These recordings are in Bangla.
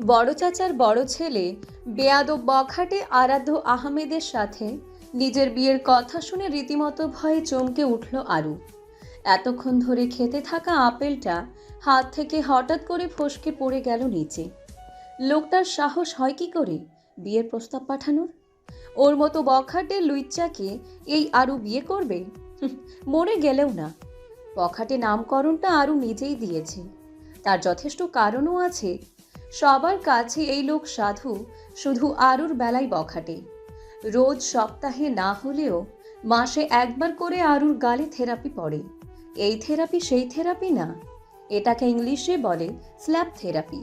বড় চাচার বড় ছেলে বেয়াদব বখাটে আরাধ্য আহমেদের সাথে নিজের বিয়ের কথা শুনে রীতিমতো ভয়ে চমকে উঠল আরু। এতক্ষণ ধরে খেতে থাকা আপেলটা হাত থেকে হঠাৎ করে ফসকে পড়ে গেল নিচে। লোকটার সাহস হয় কি করে বিয়ের প্রস্তাব পাঠানোর? ওর মতো বখাটে লুইচ্চাকে এই আরু বিয়ে করবে? মরে গেলেও না। বখাটে নামকরণটা আরু নিজেই দিয়েছে, তার যথেষ্ট কারণও আছে। সবার কাছে এই লোক সাধু, শুধু আরুর বেলায় বখাটে। রোজ সপ্তাহে না হলেও মাসে একবার করে আরুর গালে থেরাপি পড়ে। এই থেরাপি সেই থেরাপি না, এটাকে ইংলিশে বলে স্ল্যাপ থেরাপি,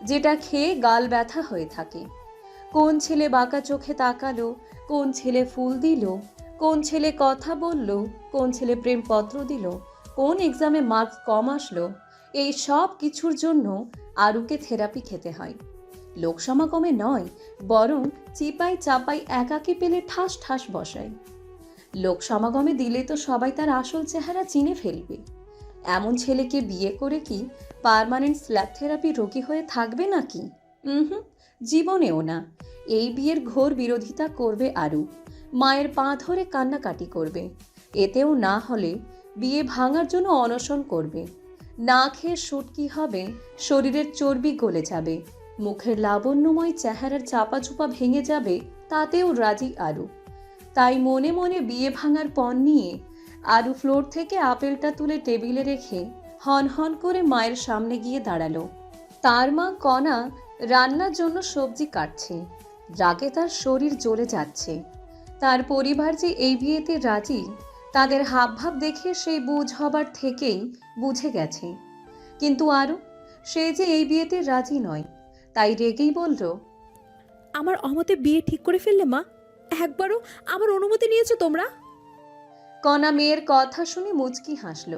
যেটা খেয়ে গাল ব্যথা হয়ে থাকে। কোন ছেলে বাঁকা চোখে তাকালো, কোন ছেলে ফুল দিল, কোন ছেলে কথা বলল, কোন ছেলে প্রেমপত্র দিল, কোন এক্সামে মার্কস কম আসলো, এই সব কিছুর জন্য আরুকে থেরাপি খেতে হয়। লোক সমাগমে নয়, বরং চিপাই চাপাই একাকি পেলে ঠাস ঠাস বসায়। লোক সমাগমে দিলে তো সবাই তার আসল চেহারা চিনে ফেলবে। এমন ছেলেকে বিয়ে করে কি পার্মানেন্ট স্ল্যাপ থেরাপি রোগী হয়ে থাকবে নাকি? হুম, জীবনেও না। এই বিয়ের ঘোর বিরোধিতা করবে আরু, মায়ের পা ধরে কান্নাকাটি করবে। এতেও না হলে বিয়ে ভাঙার জন্য অনশন করবে। না খেয়ে শুটকি হবে, শরীরের চর্বি গলে যাবে, মুখের লাবণ্যময় চেহারার চাপা চুপা ভেঙে যাবে, তাতেও রাজি আরু। তাই মনে মনে বিয়ে ভাঙার পণ নিয়ে আরু ফ্লোর থেকে আপেলটা তুলে টেবিলে রেখে হন হন করে মায়ের সামনে গিয়ে দাঁড়ালো। তার মা কণা রান্নার জন্য সবজি কাটছে, রাগে তার শরীর জ্বলে যাচ্ছে। তার পরিবার যে এই বিয়েতে রাজি, তাদের হাবভাব দেখে সেই বুঝ হবার থেকেই বুঝে গেছে। কিন্তু আরু, সে যে এই বিয়েতে রাজি নয়, তাই রেগেই বলল, আমার অমতে বিয়ে ঠিক করে ফেললে মা? একবারও আমার অনুমতি নিয়েছো তোমরা? কণা মেয়ের কথা শুনে মুচকি হাসল।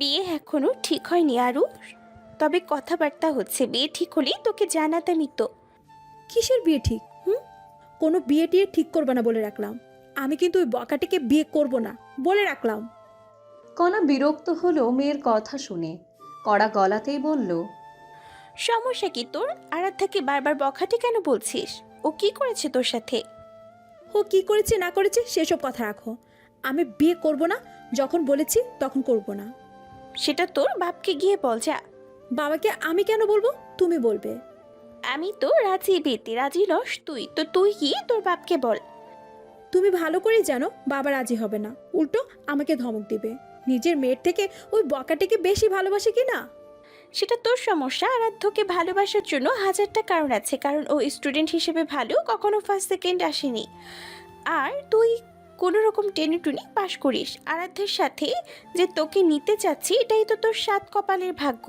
বিয়ে এখনো ঠিক হয়নি আরু, তবে কথাবার্তা হচ্ছে। বিয়ে ঠিক হলেই তোকে জানাতামই তো। কিসের বিয়ে ঠিক? কোনো বিয়ে টিয়ে ঠিক করবে না বলে রাখলাম। আমি কিন্তু ওই বকাটিকে বিয়ে করব না বলে রাখলাম। কণা বিরক্ত হলো মেয়ের কথা শুনে, কড়া গলাতেই বলল, সমস্যা কি তোর? আরাধ্যাকে বারবার বখাটে কেন বলছিস? ও কি করেছে তোর সাথে? ও কি করেছে না করেছে সেসব কথা রাখো। আমি বিয়ে করব না, যখন বলেছি তখন করব না। সেটা তোর বাপকে গিয়ে বল যা। বাবাকে আমি কেন বলবো? তুমি বলবে। আমি তো রাজি, বিয়েতে রাজি নস তুই তো, তুই কি তোর বাপকে বল। তুমি ভালো করেই জানো বাবা রাজি হবে না, উল্টো আমাকে ধমক দিবে। নিজের মেয়ের থেকে ওই বকাটিকে বেশি ভালোবাসে কি না? সেটা তোর সমস্যা। আরাধ্যকে ভালোবাসার জন্য হাজারটা কারণ আছে, কারণ ও স্টুডেন্ট হিসেবে ভালো, কখনো ফার্স্ট সেকেন্ড আসেনি। আর তুই কোনো রকম টেনে টুনি পাশ করিস। আরাধ্যের সাথে যে তোকে নিতে চাচ্ছি, এটাই তো তোর সাত কপালের ভাগ্য।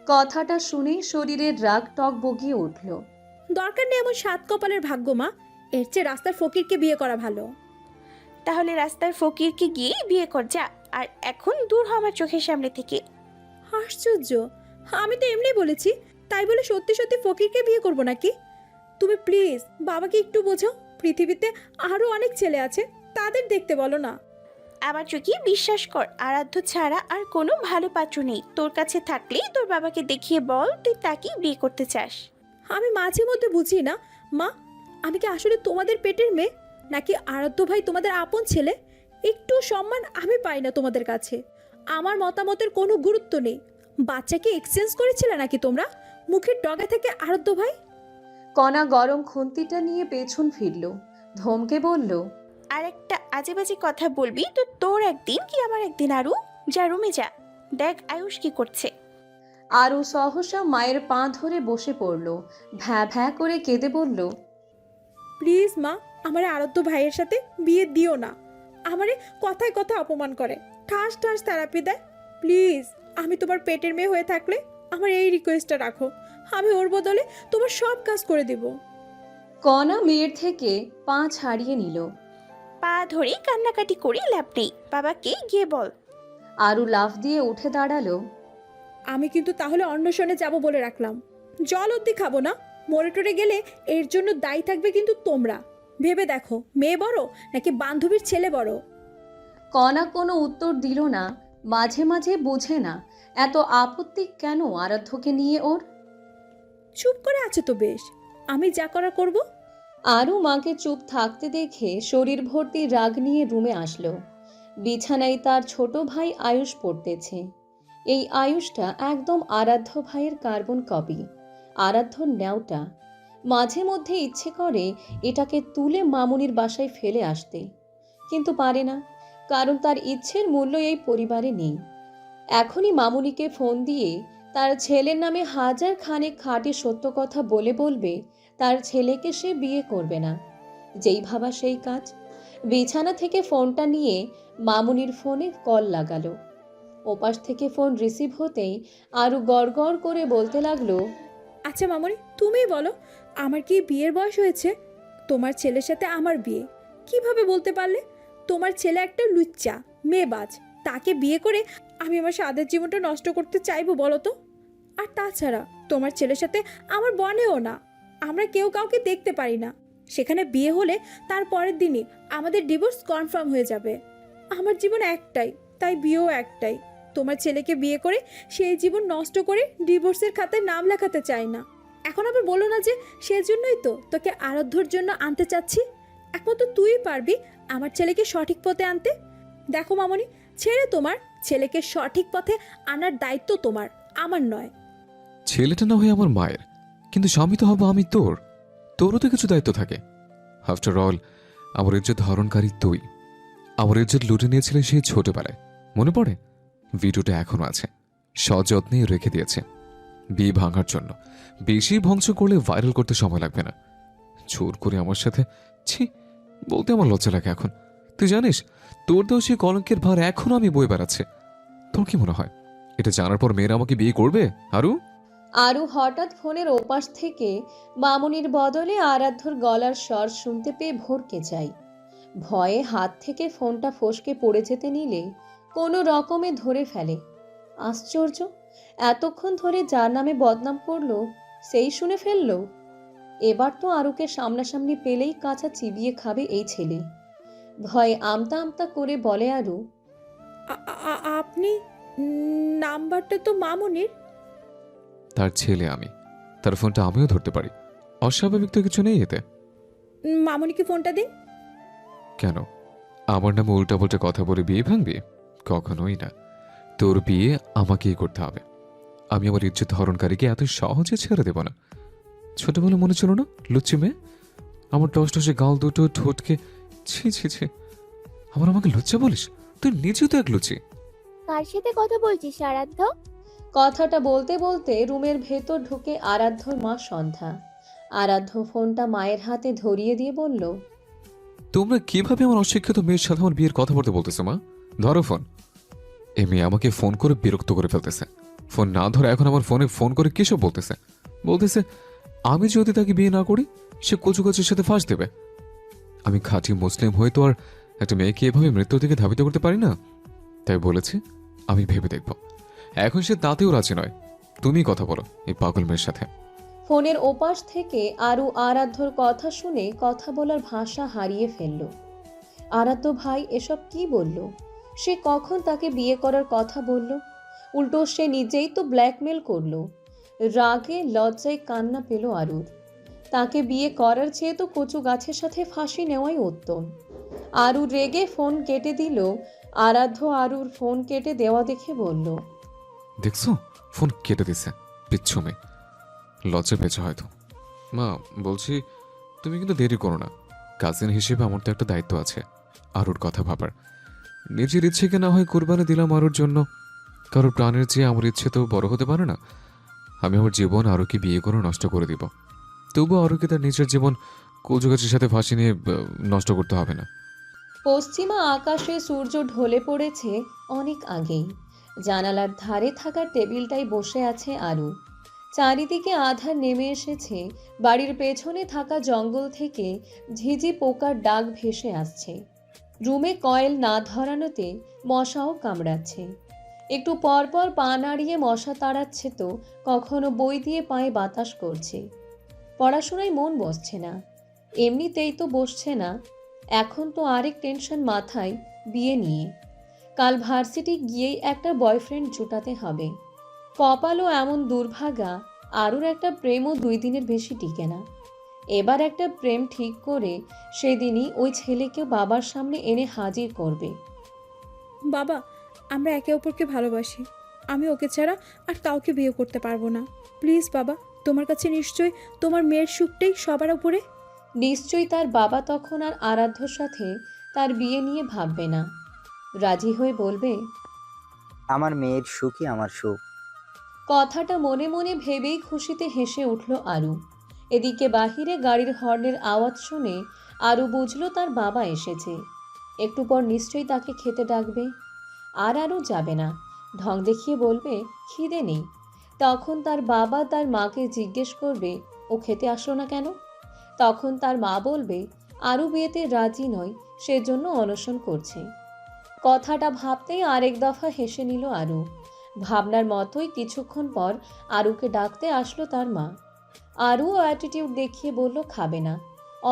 কথাটা শুনেই শরীরের রাগ টক বগিয়ে উঠল। দরকার নেই এমন সাত কপালের ভাগ্য মা, এর চেয়ে রাস্তার ফকিরকে বিয়ে করা ভালো। তাহলে রাস্তার ফকিরকে গিয়ে বিয়ে কর যা, আর এখন দূর হ আমার চোখের সামনে থেকে। আশ্চর্য, আমি তো এমনি বলেছি, তাই বলে সত্যি সত্যি ফকিরকে বিয়ে করব নাকি? তুমি প্লিজ বাবাকে একটু বোঝাও, পৃথিবীতে আরো অনেক ছেলে আছে, তাদের দেখতে বলো না। আমার চোখে বিশ্বাস কর, আরাধ্য ছাড়া আর কোনো ভালো পাত্র নেই। তোর কাছে থাকলেই তোর বাবাকে দেখিয়ে বল তুই তাকেই বিয়ে করতে চাস। আমি মাঝে মধ্যে বুঝি না মা, আমি কি আসলে তোমাদের পেটের মেয়ে, নাকি আরাধ্য ভাই তোমাদের আপন ছেলে? একটু সম্মান আমি পাই না তোমাদের কাছে। আমার মতামতের কোনো গুরুত্ব নেই। বাচ্চাকে এক্সচেঞ্জ করেছিলে নাকি তোমরা মুখের ডগা থেকে আরাধ্য ভাই? কণা গরম খুন্তিটা নিয়ে পেছন ফিরল, ধমকে বলল, আর একটা আজে বাজে কথা বলবি তো তোর একদিন কি আমার একদিন। আরু যা, রুমে যা, দেখ আয়ুষ কি করছে। আরু সহসা মায়ের পা ধরে বসে পড়ল, ভ্যা ভ্যা করে কেঁদে বলল, প্লিজ মা, আমার আরাধ্য ভাইয়ের সাথে বিয়ে দিও না। আমারে কথায় কথায় অপমান করে, ঠাস ঠাস থেরাপি দেয়। প্লিজ, আমি তোমার পেটের মেয়ে হয়ে থাকলে আমার এই রিকোয়েস্টটা রাখো, আমি ওর বদলে তোমার সব কাজ করে দেব। কণা মেয়ের থেকে পা ছাড়িয়ে নিল। পা ধরে কান্নাকাটি করে লাভ নেই, বাবাকে গিয়ে বল। আরু লাফ দিয়ে উঠে দাঁড়ালো। আমি কিন্তু তাহলে অন্বেষণে যাব বলে রাখলাম। জল অবধি খাবো না। মরে টরে গেলে এর জন্য দায়ী থাকবে কিন্তু তোমরা। ভেবে দেখো, মেয়ে বড় নাকি বান্ধবীর ছেলে বড়? কণা কোনো উত্তর দিল না, মাঝে মাঝে বোঝে না এত আপত্তি কেন আরাধ্যকে নিয়ে ওর। চুপ করে আছে তো বেশ, আমি যা করা করব। আরও মাকে চুপ থাকতে দেখে শরীর ভর্তি রাগ নিয়ে রুমে আসলো। বিছানায় তার ছোট ভাই আয়ুষ পড়তেছে। এই আয়ুষটা একদম আরাধ্য ভাইয়ের কার্বন কপি। আরাধ্যর ন্যাওটা। মাঝে মধ্যে ইচ্ছে করে এটাকে তুলে মামুনির বাসায় ফেলে আসতে, কিন্তু পারে না, কারণ তার ইচ্ছের মূল্য এই পরিবারে নেই। এখনই মামুনিকে ফোন দিয়ে তার ছেলের নামে হাজার খানেক খাঁটি সত্য কথা বলে বলবে তার ছেলেকে সে বিয়ে করবে না। যেই ভাবা সেই কাজ। বিছানা থেকে ফোনটা নিয়ে মামুনির ফোনে কল লাগালো। ওপাশ থেকে ফোন রিসিভ হতেই আরও গড়গড় করে বলতে লাগলো, আচ্ছা মামনি, তুমিই বলো, আমার কি বিয়ের বয়স হয়েছে? তোমার ছেলের সাথে আমার বিয়ে কিভাবে বলতে পারলে? তোমার ছেলে একটা লুচ্চা মেয়েবাজ, তাকে বিয়ে করে আমি আমার সাদের জীবনটা নষ্ট করতে চাইবো বলো তো? আর তাছাড়া তোমার ছেলের সাথে আমার বনেও না, আমরা কেউ কাউকে দেখতে পারি না। সেখানে বিয়ে হলে তার পরের দিনই আমাদের ডিভোর্স কনফার্ম হয়ে যাবে। আমার জীবন একটাই, তাই বিয়েও একটাই। তোমার ছেলেকে বিয়ে করে সেই জীবন নষ্ট করে ডিভোর্সের খাতায় নাম লেখাতে চাই না। এখন আবার বলো না যে সেজন্যই তো তোকে আরাধ্যর জন্য আনতে চাচ্ছি। একমাত্র তুই পারবি আমার ছেলেকে সঠিক পথে আনতে। দেখো মামনি, তোমার ছেলেকে সঠিক পথে আনার দায়িত্ব তোমার, আমার নয়। ছেলেটা না হয় আমার মায়ের, কিন্তু স্বামী তো হব আমি তোর। তোরও তো কিছু দায়িত্ব থাকে। আফটার অল আমার ইজ্জত হরণকারী তুই। আমার ইজ্জত লুটে নিয়েছিলেন সেই ছোটবেলায়, মনে পড়ে? ভিডিওটা এখনো আছে, সযত্নে রেখে দিয়েছে বিয়ে ভাঙার জন্য। বেশি ভংস করলে ভাইরাল করতে সময় লাগবে না। জোর করে আমার সাথে, ছি, বলতে আমার লজ্জা লাগে এখন। তুই জানিস তোর দেওয়া সেই কলঙ্কের ভার এখনো আমি বয়ে বেড়াচ্ছে। তোর কি মনে হয় এটা জানার পর মেয়েরা আমাকে বিয়ে করবে? আরও হঠাৎ ফোনের ওপাশ থেকে মামুনির বদলে আরাধ্যর গলার স্বর শুনতে পেয়ে ভরকে যায়। ভয়ে হাত থেকে ফোনটা ফসকে পড়ে যেতে নিলে কোনো রকমে ধরে ফেলে। আশ্চর্য, এতক্ষণ ধরে যার নামে বদনাম করলো সেই শুনে ফেললো। এবার তো আরুকে সামনাসামনি পেলেই কাঁচা চিবিয়ে খাবে এই ছেলে। ভয়ে আমতা আমতা করে বলে আরু, আপনি, নাম্বারটা তো মামনির। তার ছেলে আমি, তার ফোনটা আমিও ধরতে পারি। অস্বাভাবিক তো কিছু নেই এতে। মামনিকে ফোনটা দিন। কেন আমার নামে উল্টাপাল্টা কথা বলে বিয়ে ভাঙবি? কখনোই না। তোর বিয়ে আমাকেই করতে হবে। আমি আমার ইজ্জত হরণকারীকে এত সহজে ছেড়ে দেব না। ছোটবেলা মনে ছিল না লুচি মেয়ে? আমার টস টসে গাল দুটো ঠোঁটকে, ছি ছি ছি, আমাকে লুচ্চা বলিস? তুই নিজেও তো এক লুচি। কার সাথে কথা বলছিস আরাধ্য? কথাটা বলতে বলতে রুমের ভেতর ঢুকে আরাধ্যর মা সন্ধ্যা। আরাধ্য ফোনটা মায়ের হাতে ধরিয়ে দিয়ে বলল, তোমরা কিভাবে আমার অশিক্ষিত মেয়ের সাথে আমার বিয়ের কথা বলতে বলতেছো মা? ধরো ফোন। এ মেয়ে আমাকে ফোন করে বিরক্ত করে ফেলতেছে। ফোন না ধরে এখন আমার ফোনে ফোন করে কিসব বলতেছে আমি যদি তাকে বিয়ে না করি সে কচুকাচের সাথে ফাঁস দেবে। আমি খাঁটি মুসলিম হয়ে তো আর একটা মেয়েকে এভাবে মৃত্যুর দিকে ধাবিত করতে পারি না। তাই বলেছি আমি ভেবে দেখব। এখন সে তাতেও রাজি নয়। তুমি কথা বলো এই পাগল মেয়ের সাথে। ফোনের ওপাশ থেকে আরু আরাধ্যর কথা শুনে কথা বলার ভাষা হারিয়ে ফেলল। আরাধ্য ভাই এসব কি বলল? সে কখন তাকে বিয়ে করার কথা বলল? উল্টো সে নিজেই তো ব্ল্যাকমেল করলো। রাগে লজ্জায় কান্না পেল আরুর। তাকে বিয়ে করার চেয়ে তো কচু গাছের সাথে ফাঁসি নেওয়াই উত্তম। আরু রেগে ফোন কেটে দিল। আরাধ্য আরুর ফোন কেটে দেওয়া দেখে বলল, দেখছো ফোন কেটে দিছে পিচ্ছু মেয়ে। লজ্জা পেয়েছে হয়তো। মা বলছি তুমি কিন্তু দেরি করো না। কাজিন হিসেবে আমার তো একটা দায়িত্ব আছে আরুর কথা ভাবার। নিজের ইচ্ছেকে না হয় কোরবানি দিলাম আরুর জন্য, কারোর প্রাণের চেয়ে আমার ইচ্ছে তো বড় হতে পারে না। আমি আমার জীবন আরুকে বিয়ে করে নষ্ট করে দিব, তবুও আরুকে তার নিজের জীবন কচুগাছের সাথে ফাঁসি নিয়ে নষ্ট করতে হবে না। পশ্চিমা আকাশে সূর্য ঢলে পড়েছে অনেক আগেই। জানালার ধারে থাকা টেবিলটায় বসে আছে আরু। চারিদিকে আধার নেমে এসেছে। বাড়ির পেছনে থাকা জঙ্গল থেকে ঝিঝি পোকার ডাক ভেসে আসছে। রুমে কয়েল না ধরানোতে মশাও কামড়াচ্ছে। একটু পরপর পা নাড়িয়ে মশা তাড়াচ্ছে তো কখনো বই দিয়ে পায়ে বাতাস করছে। পড়াশোনায় মন বসছে না, এমনিতেই তো বসছে না। এখন তো আরেক টেনশন মাথায়, বিয়ে নিয়ে। কাল ভার্সিটি গিয়েই একটা বয়ফ্রেন্ড জোটাতে হবে। কপালও এমন দুর্ভাগা, আরুর একটা প্রেমও 2 দিনের বেশি টিকে না। এবার একটা প্রেম ঠিক করে সেদিনই ওই ছেলেকেও বাবার সামনে এনে হাজির করবে। বাবা, আমরা একে অপরকে ভালোবাসি। আমি ওকে ছাড়া আর কাউকে বিয়ে করতে পারবো না। প্লিজ বাবা, তোমার কাছে নিশ্চয়ই তোমার মেয়ের সুখটাই সবার উপরে। নিশ্চয়ই তার বাবা তখন আর আরাধ্যর সাথে তার বিয়ে নিয়ে ভাববে না, রাজি হয়ে বলবে, আমার মেয়ের সুখই আমার সুখ। কথাটা মনে মনে ভেবেই খুশিতে হেসে উঠল আরু। এদিকে বাহিরে গাড়ির হর্নের আওয়াজ শুনে আরু বুঝল তার বাবা এসেছে। একটু পর নিশ্চয়ই তাকে খেতে ডাকবে। আর আরু যাবে না, ঢং দেখিয়ে বলবে খিদে নেই। তখন তার বাবা তার মাকে জিজ্ঞেস করবে ও খেতে আসলো না কেন। তখন তার মা বলবে আরু বিয়েতে রাজি নয়, সেজন্য অনশন করছে। কথাটা ভাবতেই আরেক দফা হেসে নিল আরু। ভাবনার মতোই কিছুক্ষণ পর আরুকে ডাকতে আসলো তার মা। আরুও অ্যাটিটিউড দেখিয়ে বলল খাবে না,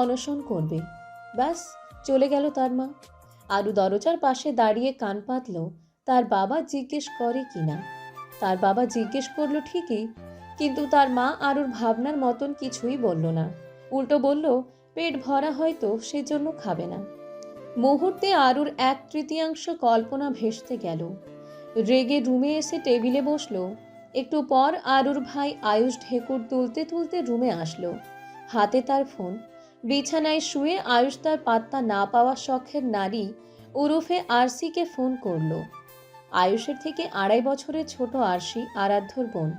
অনশন করবে। ব্যাস চলে গেল তার মা। আরু দরজার পাশে দাঁড়িয়ে কান পাতল তার বাবা জিজ্ঞেস করে কিনা। তার বাবা জিজ্ঞেস করলো ঠিকই, কিন্তু তার মা আরুর ভাবনার মতন কিছুই বলল না। উল্টো বলল পেট ভরা হয়তো সেজন্য খাবে না। মুহূর্তে আরুর 1/3 কল্পনা ভেস্তে গেল। রেগে রুমে এসে টেবিলে বসলো। একটু পর আরুর ভাই আয়ুষ ঢেকুর তুলতে তুলতে রুমে আসলো, হাতে তার ফোন। বিছানায় শুয়ে আয়ুষ তার পাত্তা না পাওয়া শখের নারী ওরফে আরসিকে ফোন করলো। আয়ুষের থেকে 2.5 বছরের ছোট আরশি আরাধ্যর বোন।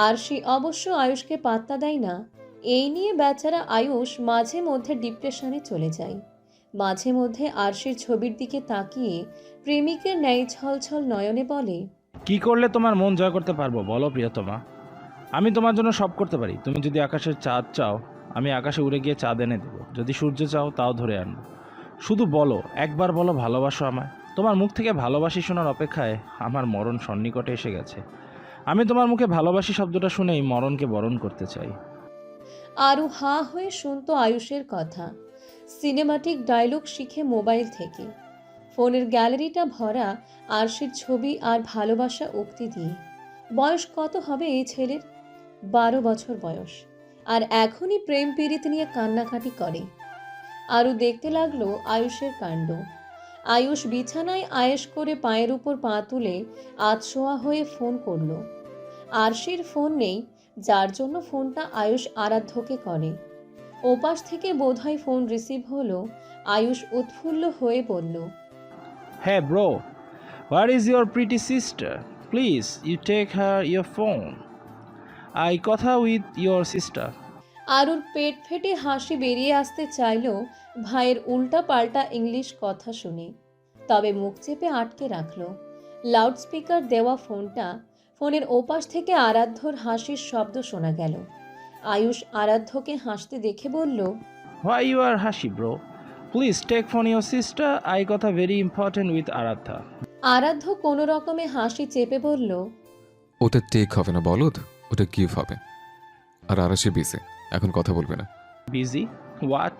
আরশি অবশ্য আয়ুষকে পাত্তা দেয় না। এই নিয়ে বেচারা আয়ুষ মাঝে মধ্যে ডিপ্রেশনে চলে যায়। মাঝে মধ্যে আরশির ছবির দিকে তাকিয়ে প্রেমিকের ন্যায় ছলছল নয়নে বলে, কি করলে তোমার মন জয় করতে পারবো বলো প্রিয়তমা? আমি তোমার জন্য সব করতে পারি। তুমি যদি আকাশের চাঁদ চাও, আমি আকাশে উড়ে গিয়ে চাঁদ এনে দেবো। যদি সূর্য চাও, তাও ধরে আনবো। শুধু বলো, একবার বলো ভালোবাসো আমায়। তোমার মুখ থেকে ভালোবাসি শোনার অপেক্ষায় আমার মরণ সন্নিকটে এসে গেছে। আমি তোমার মুখে ভালোবাসি শব্দটা শুনেই মরণকে বরণ করতে চাই। আরু হাঁ হয়ে শুনতো আয়ুষের কথা। সিনেমাটিক ডায়লগ শিখে মোবাইল থেকে। ফোনের গ্যালারিটা ভরা আরশির ছবি আর ভালোবাসা উক্তি দিয়ে। বয়স কত হবে এই ছেলের? 12 বছর বয়স। আর এখনই প্রেম পীড়িত নিয়ে কান্নাকাটি করে। আরু দেখতে লাগলো আয়ুষের কাণ্ড। আয়ুষ বিছানায় আয়েশ করে পায়ের উপর পা তুলে আধশোয়া হয়ে ফোন করলো। আরশির ফোন নেই, যার জন্য ফোনটা আয়ুষ আরাধ্যকে করে। ওপাশ থেকে বোধহয় ফোন রিসিভ হলো। আয়ুষ উৎফুল্ল হয়ে বলল, হ্যাঁ bro, where is your pretty sister? Please you take her your phone. I কথা উইথ ইয়োর সিস্টার। আরুর পেট ফেটে হাসি বেরিয়ে আসতে চাইল ভাইয়ের উল্টা পাল্টা ইংলিশ কথা শুনে, তবে মুখ চেপে আটকে রাখল। লাউডস্পিকার দেওয়া ফোনের ওপাশ থেকে আরাধ্যর হাসির শব্দ শোনা গেল। আয়ুষ আরাধ্যকে হাসতে দেখে বলল, হোয়াই ইউ আর হাসি bro? Please take phone your sister. I কথা very important with Aradhya. Aradhya কোনো রকমে হাসি চেপে বলল, ওটা টেক হবে না বলদ, ওটা গিভ হবে। আর আরাশি বিসে, এখন কথা বলবে না। Busy? What?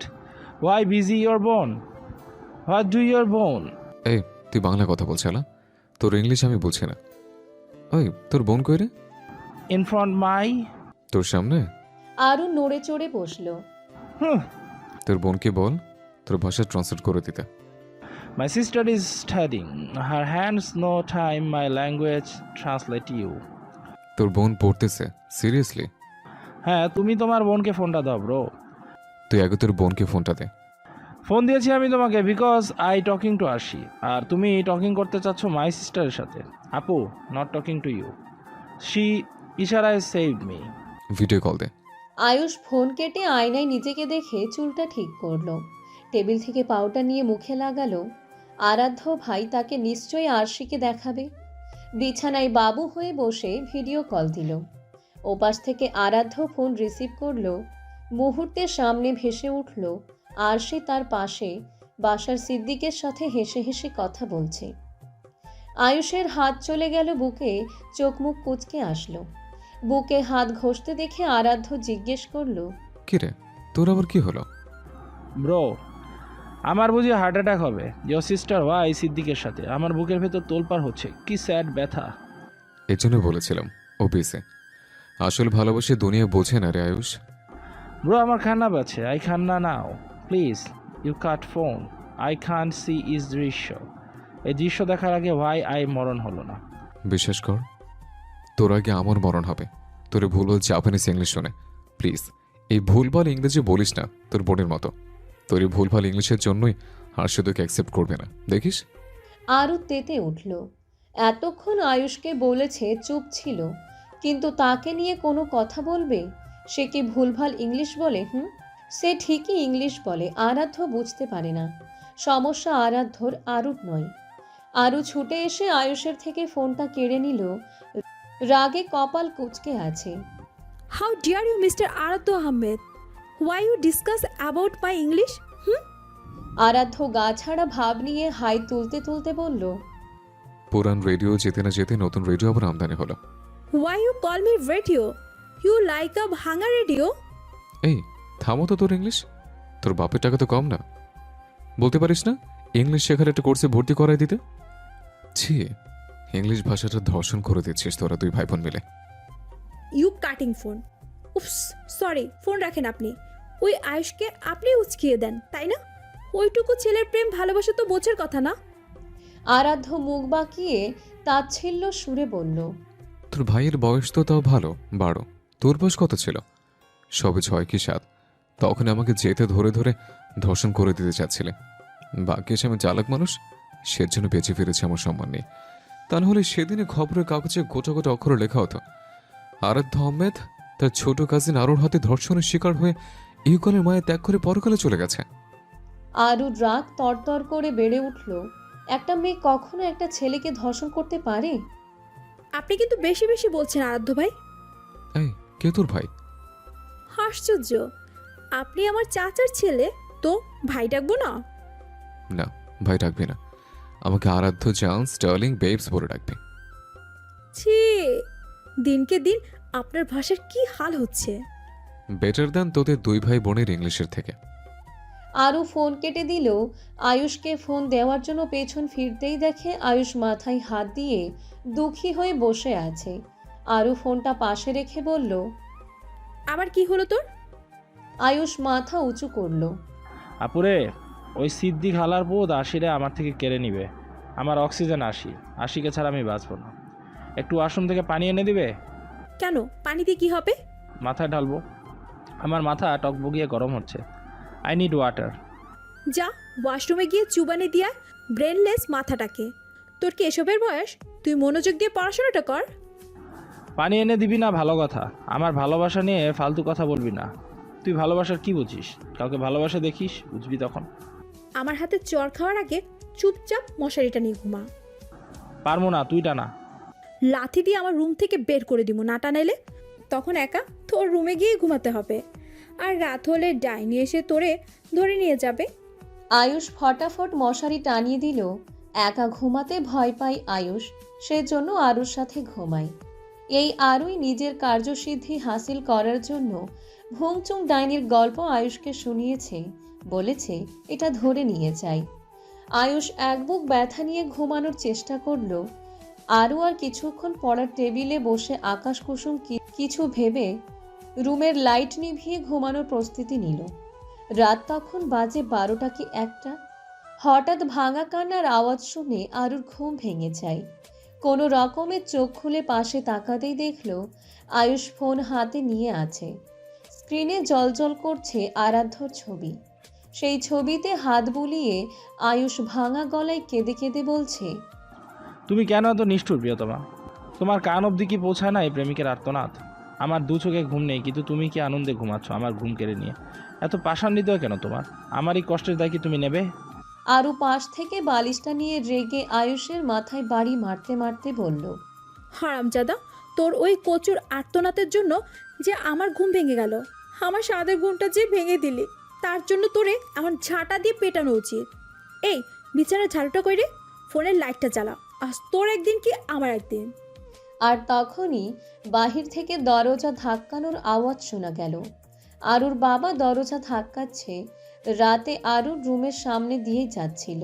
Why busy your বোন? হোয়াট ডু ইয়োর বোন? এই তুই বাংলা কথা বলছে না, তোর ইংলিশ আমি বলছি না। ওই তোর বোন কই রে? ইন ফ্রন্ট মাই। তোর সামনে? আরু নড়ে চড়ে বসল। তোর বোনকে বল তোর ভাষা ট্রান্সলেট করে দিতে। My sister is studying. Her hands no time my language translate you. তোর বোন পড়তেছে সিরিয়াসলি? হ্যাঁ, তুমি তোমার বোনকে ফোনটা দাও ব্রো। তুই আগে তোর বোনকে ফোনটা দে। ফোন দিয়েছি আমি তোমাকে because I talking to Arshi, আর তুমি টকিং করতে চাচ্ছ মাই সিস্টারের সাথে। আপু, not talking to you. She ইশারায় সেভড মি। ভিডিও কল দে। আয়ুষ ফোন কেটে আয়নায় নিজেকে দেখে চুলটা ঠিক করলো। টেবিল থেকে পাউডার নিয়ে মুখে লাগালো। আরাধ্য ভাই তাকে নিশ্চয়ই আরশিকে দেখাবে। বিছানায় বাবু হয়ে বসে ভিডিও কল দিল। ওপাশ থেকে আরাধ্য ফোন রিসিভ করলো। মুহূর্তে সামনে ভেসে উঠল আরশি তার পাশে বাসার সিদ্দিকের সাথে হেসে হেসে কথা বলছে। আয়ুষের হাত চলে গেল বুকে, চোখ মুখ কুঁচকে আসলো। বুকে হাত ঘষতে দেখে আরাধ্য জিজ্ঞেস করলো, কি রে তোর আবার কি হলো? ব্রো, আমার বুঝি হার্ট অ্যাটাক হবে ইয়োর সিস্টার ওয়াই সিদ্দিকের সাথে। আমার বুকের ভেতর তোলপাড় হচ্ছে, কি স্যাড ব্যথা। এর জন্য বলেছিলাম ও বিসে। আসল ভালোবাসে দুনিয়া বোঝে না রে আয়ুষ। ব্রো আমার খান্না পাচ্ছে, আই খান্না now please, you cut phone, I can see is দৃশ্য। এই দৃশ্য দেখার আগে ভাই আই মরণ হলো না। বিশ্বাস কর, তোর আগে আমার মরণ হবে। তোরে ভুলভাল জাপানিজ ইংলিশ শোনে। প্লিজ এই ভুলভাল ইংরেজি বলিস না তোর বোনের মতো। তোর এই ভুলভাল ইংলিশের জন্যই আর তোকে অ্যাকসেপ্ট করবে না, দেখিস। আরও তেতে উঠল। এতক্ষণ আয়ুষকে বলেছে চুপ ছিল, কিন্তু তাকে নিয়ে কোনো কথা বলবে? সে কি ভুলভাল ইংলিশ বলে? সে ঠিকই ইংলিশ বলে, আরাধ্য বুঝতে পারে না। সমস্যা আরাধ্যর, আরুর নয়। আরু ছুটে এসে আয়ুষের থেকে ফোনটা কেড়ে নিল। রাগে কপাল কুঁচকে আছে। How deer you mister Aradhya Ahmed, why you discuss about my English? Aradhya গা ছাড়া ভাব নিয়ে হাই তুলতে তুলতে বলল, পুরান রেডিও যেতে না যেতে নতুন রেডিও আবার আমদানি হলো। Why you call me radio? You like a ভাঙা রেডিও? এই থামো তো তোর ইংলিশ। তোর বাপের টাকা তো কম না। বলতে পারিস না ইংলিশ শেখার একটা কোর্সে ভর্তি করাই দিতে? ছি, ইংলিশ ভাষাটা ধর্ষণ করে দিচ্ছিস তোরা দুই ভাই বোন মিলে। You cutting phone. Oops, sorry, phone রাখেন আপনি। ওই আয়ুষকে আপনি উচকিয়ে দেন, তাই না? ওইটুকু ছেলের প্রেম ভালোবাসা তো বোঝার কথা না। আরাধ্য মুখ বাঁকিয়ে তাচ্ছিল্য সুরে বলল, তোর ভাইয়ের বয়স তো তাও ভালো 12। তোর বয়স কত ছিল? সবে 6 কি 7। তখন আমাকে যেতে ধরে ধরে ধর্ষণ করে দিতে চাচ্ছিলে। বাকি এসে আমি চালাক মানুষ, সেজন্য বেঁচে ফিরেছে আমার সম্মান নেই। তা নাহলে সেদিনে খবরের কাগজে গোটা গোটা অক্ষরে লেখা হতো আরাধ্য আহমেদ তার ছোট কাজিন আরুর হাতে ধর্ষণের শিকার হয়ে ইউকালের মায়ে ত্যাগ করে পরকালে চলে গেছে। আরুর রাগ তরতর করে বেড়ে উঠল। একটা মেয়ে কখনো একটা ছেলেকে ধর্ষণ করতে পারে? আপনি কিন্তু বেশি বেশি বলছেন আরাধ্য ভাই। এই কে তোর ভাই? আশ্চর্য, আপনি আমার চাচার ছেলে, তো ভাই ডাকবো না? না, ভাই ডাকবি না। আমাকে আরাধ্য জান স্টার্লিং বেবস বলে ডাকবি। ছি, দিনকে দিন আপনার ভাষার কি হাল হচ্ছে। বেটার দেন তোদের দুই ভাই বোনের ইংলিশের থেকে। আরু ফোন কেটে দিল। আয়ুষকে ফোন দেওয়ার জন্য পেছন ফিরতেই দেখে আয়ুষ মাথায় হাত দিয়ে দুঃখী হয়ে বসে আছে। আরু ফোনটা পাশে রেখে বলল, আবার কি হলো তোর? আয়ুষ মাথা উঁচু করল। আপুরে, ওই সিদ্দিক হালার বোধ আশিরে আমার থেকে কেড়ে নিবে। আমার অক্সিজেন 80, 80কে ছাড়া আমি বাঁচব না। একটু ওয়াশরুম থেকে পানি এনে দিবে? কেন, পানি দিয়ে কি হবে? মাথায় ঢালবো। আমার মাথা টকবগিয়ে গরম হচ্ছে। I need water. যা ওয়াশরুমে গিয়ে চুবানি দিয়া ব্রেনলেস মাথাটাকে। তোর কি এসবের বয়স? তুই মনোযোগ দিয়ে পড়াশোনাটা কর। পানি এনে দিবি না ভালো কথা, আমার ভালোবাসা নিয়ে ফালতু কথা বলবি না। তুই ভালোবাসার কি বুঝিস? কাউকে ভালোবাসা দেখিস, বুঝবি তখন। আমার হাতে চর খাওয়ার আগে চুপচাপ মশারিটা নিয়ে ঘুমা। পারবো না, তুই টানা। লাথি দিয়ে আমার রুম থেকে বের করে দিব, না টানাইলে তখন একা তোর রুমে গিয়ে ঘুমাতে হবে। আর রাত হলে ডাইনি এসে তোরে ধরে নিয়ে যাবে। আয়ুষ ফটাফট মশারি টানিয়ে দিল। একা ঘুমাতে ভয় পায় আয়ুষ, সেজন্য আরুর সাথে ঘুমায়। এই আরুই নিজের কার্যসিদ্ধি হাসিল করার জন্য ভুংচুং ডাইনির গল্প আয়ুষকে শুনিয়েছে, বলেছে এটা ধরে নিয়ে যায়। আয়ুষ এক বুক ব্যথা নিয়ে ঘুমানোর চেষ্টা করল। আরু আর কিছুক্ষণ পড়ার টেবিলে বসে আকাশ কুসুম কিছু ভেবে রুমের লাইট নিভিয়ে ঘুমানোর প্রস্তুতি নিল। রাত তখন বাজে 12টা কি 1টা। হঠাৎ ভাঙা কান্নার আওয়াজ শুনে আরুর ঘুম ভেঙে যায়। কোনো রকমের চোখ খুলে পাশে তাকাতেই দেখল আয়ুষ ফোন হাতে নিয়ে আছে। স্ক্রিনে জলজল করছে আরাধ্যর ছবি। সেই ছবিতে হাত বুলিয়ে আয়ুষ ভাঙা গলায় কেঁদে কেঁদে বলছে, তুমি কেন এত নিষ্ঠুর প্রিয়তমা? তোমার কান অবধি কি পৌঁছায় না এই প্রেমিকের আর্তনাদ? আমার দু চোখে ঘুম নেই, কিন্তু তুমি কি আনন্দে ঘুমাচ্ছ আমার ঘুম কেড়ে নিয়ে? এত পাষাণ হৃদয় কেন তোমার? আমার এই কষ্টের দায় কি তুমি নেবে? আরু পাশ থেকে বালিশটা নিয়ে রেগে আয়ুষের মাথায় বাড়ি মারতে মারতে বলল, হারামজাদা, তোর ওই কচুর আর্তনাদের জন্য যে আমার ঘুম ভেঙে গেল। আমার সাদের ঘুমটা যে ভেঙে দিলি, তার জন্য তোরে আমার ঝাঁটা দিয়ে পেটানো উচিত। এই বিছানার ঝাড়ুটা কই রে? ফোনের লাইটটা জ্বালা। আজ তোর একদিন কি আমার একদিন। আর তখনই বাহির থেকে দরজা ধাক্কানোর আওয়াজ শোনা গেল। আরুর বাবা দরজা ধাক্কাচ্ছে। রাতে আরুর রুমের সামনে দিয়েই যাচ্ছিল।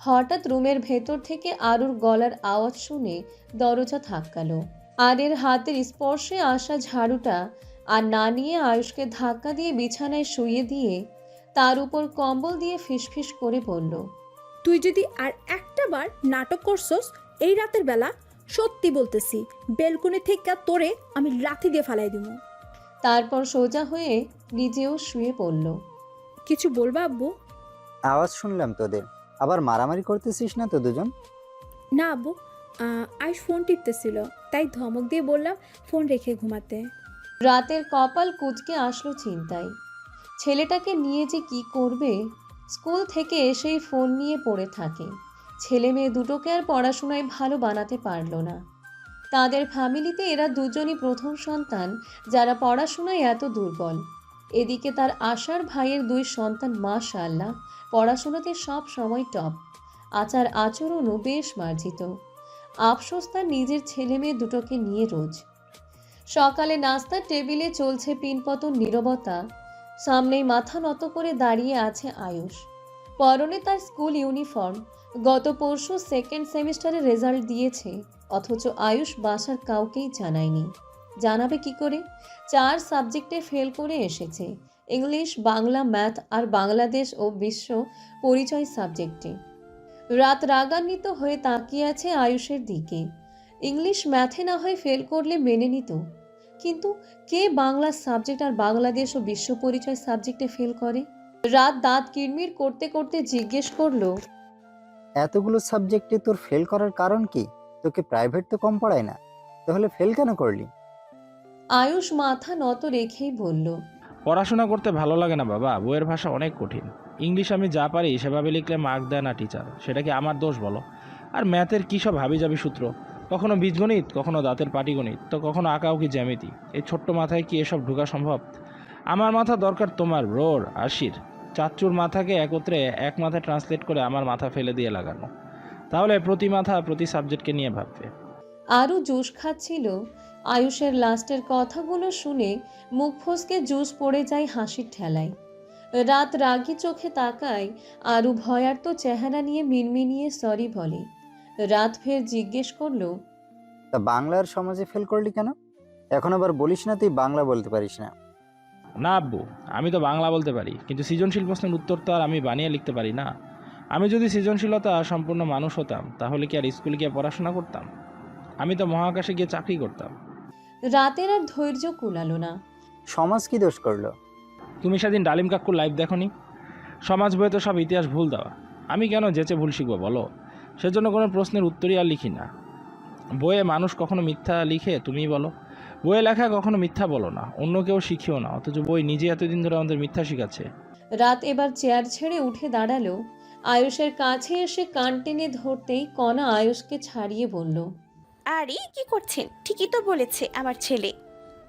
হঠাৎ রুমের ভেতর থেকে আরুর গলার আওয়াজ শুনে দরজা ধাক্কালো। আর এর হাতের স্পর্শে আসা ঝাড়ুটা আর না নিয়ে আয়ুষকে ধাক্কা দিয়ে বিছানায় শুইয়ে দিয়ে তার উপর কম্বল দিয়ে ফিসফিস করে বলল, তুই যদি আর একটা বার নাটক করছস এই রাতের বেলা, সত্যি বলতেছি বেলকনি থেকে তোরে আমি লাথি দিয়ে ফালাই দিব। তারপর সোজা হয়ে নিজেও শুয়ে পড়ল। কিছু বলবা আব্বু? আওয়াজ শুনলাম তোদের, আবার মারামারি করতেছিস না তো দুজন? না আব্বু, আয়ুষ ফোন টিপতেছিল, তাই ধমক দিয়ে বললাম ফোন রেখে ঘুমাতে। রাতের কপাল কুঁচকে আসলো চিন্তায়। ছেলেটাকে নিয়ে যে কি করবে, স্কুল থেকে এসেই ফোন নিয়ে পড়ে থাকে। ছেলে মেয়ে দুটোকে আর পড়াশোনায় ভালো বানাতে পারলো না। তাদের ফ্যামিলিতে এরা দুজনই প্রথম সন্তান যারা পড়াশোনায় এত দুর্বল। এদিকে তার আশার ভাইয়ের 2 সন্তান মাশাআল্লাহ পড়াশোনাতে সব সময় টপ, আচার আচরণও বেশ মার্জিত। আফসোস তার নিজের ছেলে মেয়ে দুটোকে নিয়ে রোজ। সকালে নাস্তার টেবিলে চলছে পিনপতন নীরবতা। সামনেই মাথা নত করে দাঁড়িয়ে আছে আয়ুষ। পরনে তার স্কুল ইউনিফর্ম। গত পরশু সেকেন্ড সেমিস্টারের রেজাল্ট দিয়েছে, অথচ আয়ুষ বাসার কাউকেই জানায়নি। জানাবে কি করে? 4 সাবজেক্টে ফেল করে এসেছে, ইংলিশ, বাংলা, ম্যাথ আর বাংলাদেশ ও বিশ্ব পরিচয় সাবজেক্টে। রাত রাগান্বিত হয়ে তাকিয়ে আছে আয়ুষের দিকে। ইংলিশ ম্যাথে না হয় ফেল করলে মেনে নিত, কিন্তু কে বাংলা সাবজেক্ট আর বাংলাদেশ ও বিশ্ব পরিচয় সাবজেক্টে ফেল করে? রাত দাঁত কিড়মিড় করতে করতে জিজ্ঞেস করলো, এতগুলো সাবজেক্টে তোর ফেল করার কারণ কি? তোকে প্রাইভেট তো কম পড়ায় না, তাহলে ফেল কেন করলি? আয়ুষ মাথা নত রেখেই বলল, পড়াশোনা করতে ভালো লাগে না বাবা, বইয়ের ভাষা অনেক কঠিন। ইংলিশ আমি যা পারি সেভাবে লিখলে মার্ক দেয় না টিচার, সেটা কি আমার দোষ বলো? আর ম্যাথের কী সব হাবিজাবি সূত্র, কখনো বীজগণিত, কখনো দাঁতের পাটিগণিত, তো কখনো আঁকাউকি জ্যামিতি। এই ছোট্ট মাথায় কি এসব ঢোকা সম্ভব? আমার মাথা দরকার তোমার ব্রোর আশির, চাচ্চুর মাথাকে একত্রে এক মাথায় ট্রান্সলেট করে আমার মাথা ফেলে দিয়ে লাগানো, তাহলে প্রতি মাথা প্রতি সাবজেক্টকে নিয়ে ভাববে। আরও জুস খাচ্ছিল। আয়ুষের লাস্টের কথাগুলো শুনে মুখ ফসকে জুস পড়ে যায় হাসির ঠেলায়। রাত রাগী চোখে তাকায়, আরু ভয়ার্ত চেহারা নিয়ে মিনমিনিয়ে সরি বলে। রাত ফের জিজ্ঞেস করলো, তা বাংলার সমাজে ফেল করলি কেন? এখন আবার বলিস না তুই বাংলা বলতে পারিস না। না আব্বু, আমি তো বাংলা বলতে পারি, কিন্তু সৃজনশীল প্রশ্নের উত্তর তো আর আমি বানিয়ে লিখতে পারি না। আমি যদি সৃজনশীলতা সম্পূর্ণ মানুষ হতাম, তাহলে কি আর স্কুলে গিয়ে পড়াশোনা করতাম? আমি তো মহাকাশে গিয়ে চাকরি করতাম। রাতের আর ধৈর্য কুলালো না। সমাজ কি দোষ করলো? তুমি সেদিন ডালিম কাকুর লাইভ দেখোনি? সমাজ বইয়ে তো সব ইতিহাস ভুল দেওয়া। আমি কেন যেচে ভুল শিখবো বলো? সেজন্য কোনো প্রশ্নের উত্তরই আর লিখি না। বইয়ে মানুষ কখনো মিথ্যা লিখে তুমিই বলো? বইয়ে লেখা কখনো মিথ্যা বলো না, অন্য কেউ শিখিও না, অথচ বই নিজে এতদিন ধরে আমাদের মিথ্যা শিখাচ্ছে। রাত এবার চেয়ার ছেড়ে উঠে দাঁড়ালো। আয়ুষের কাছে এসে কান টেনে ধরতেই কণা আয়ুষকে ছাড়িয়ে বলল, আরে কি করছেন? ঠিকই তো বলেছে আমার ছেলে,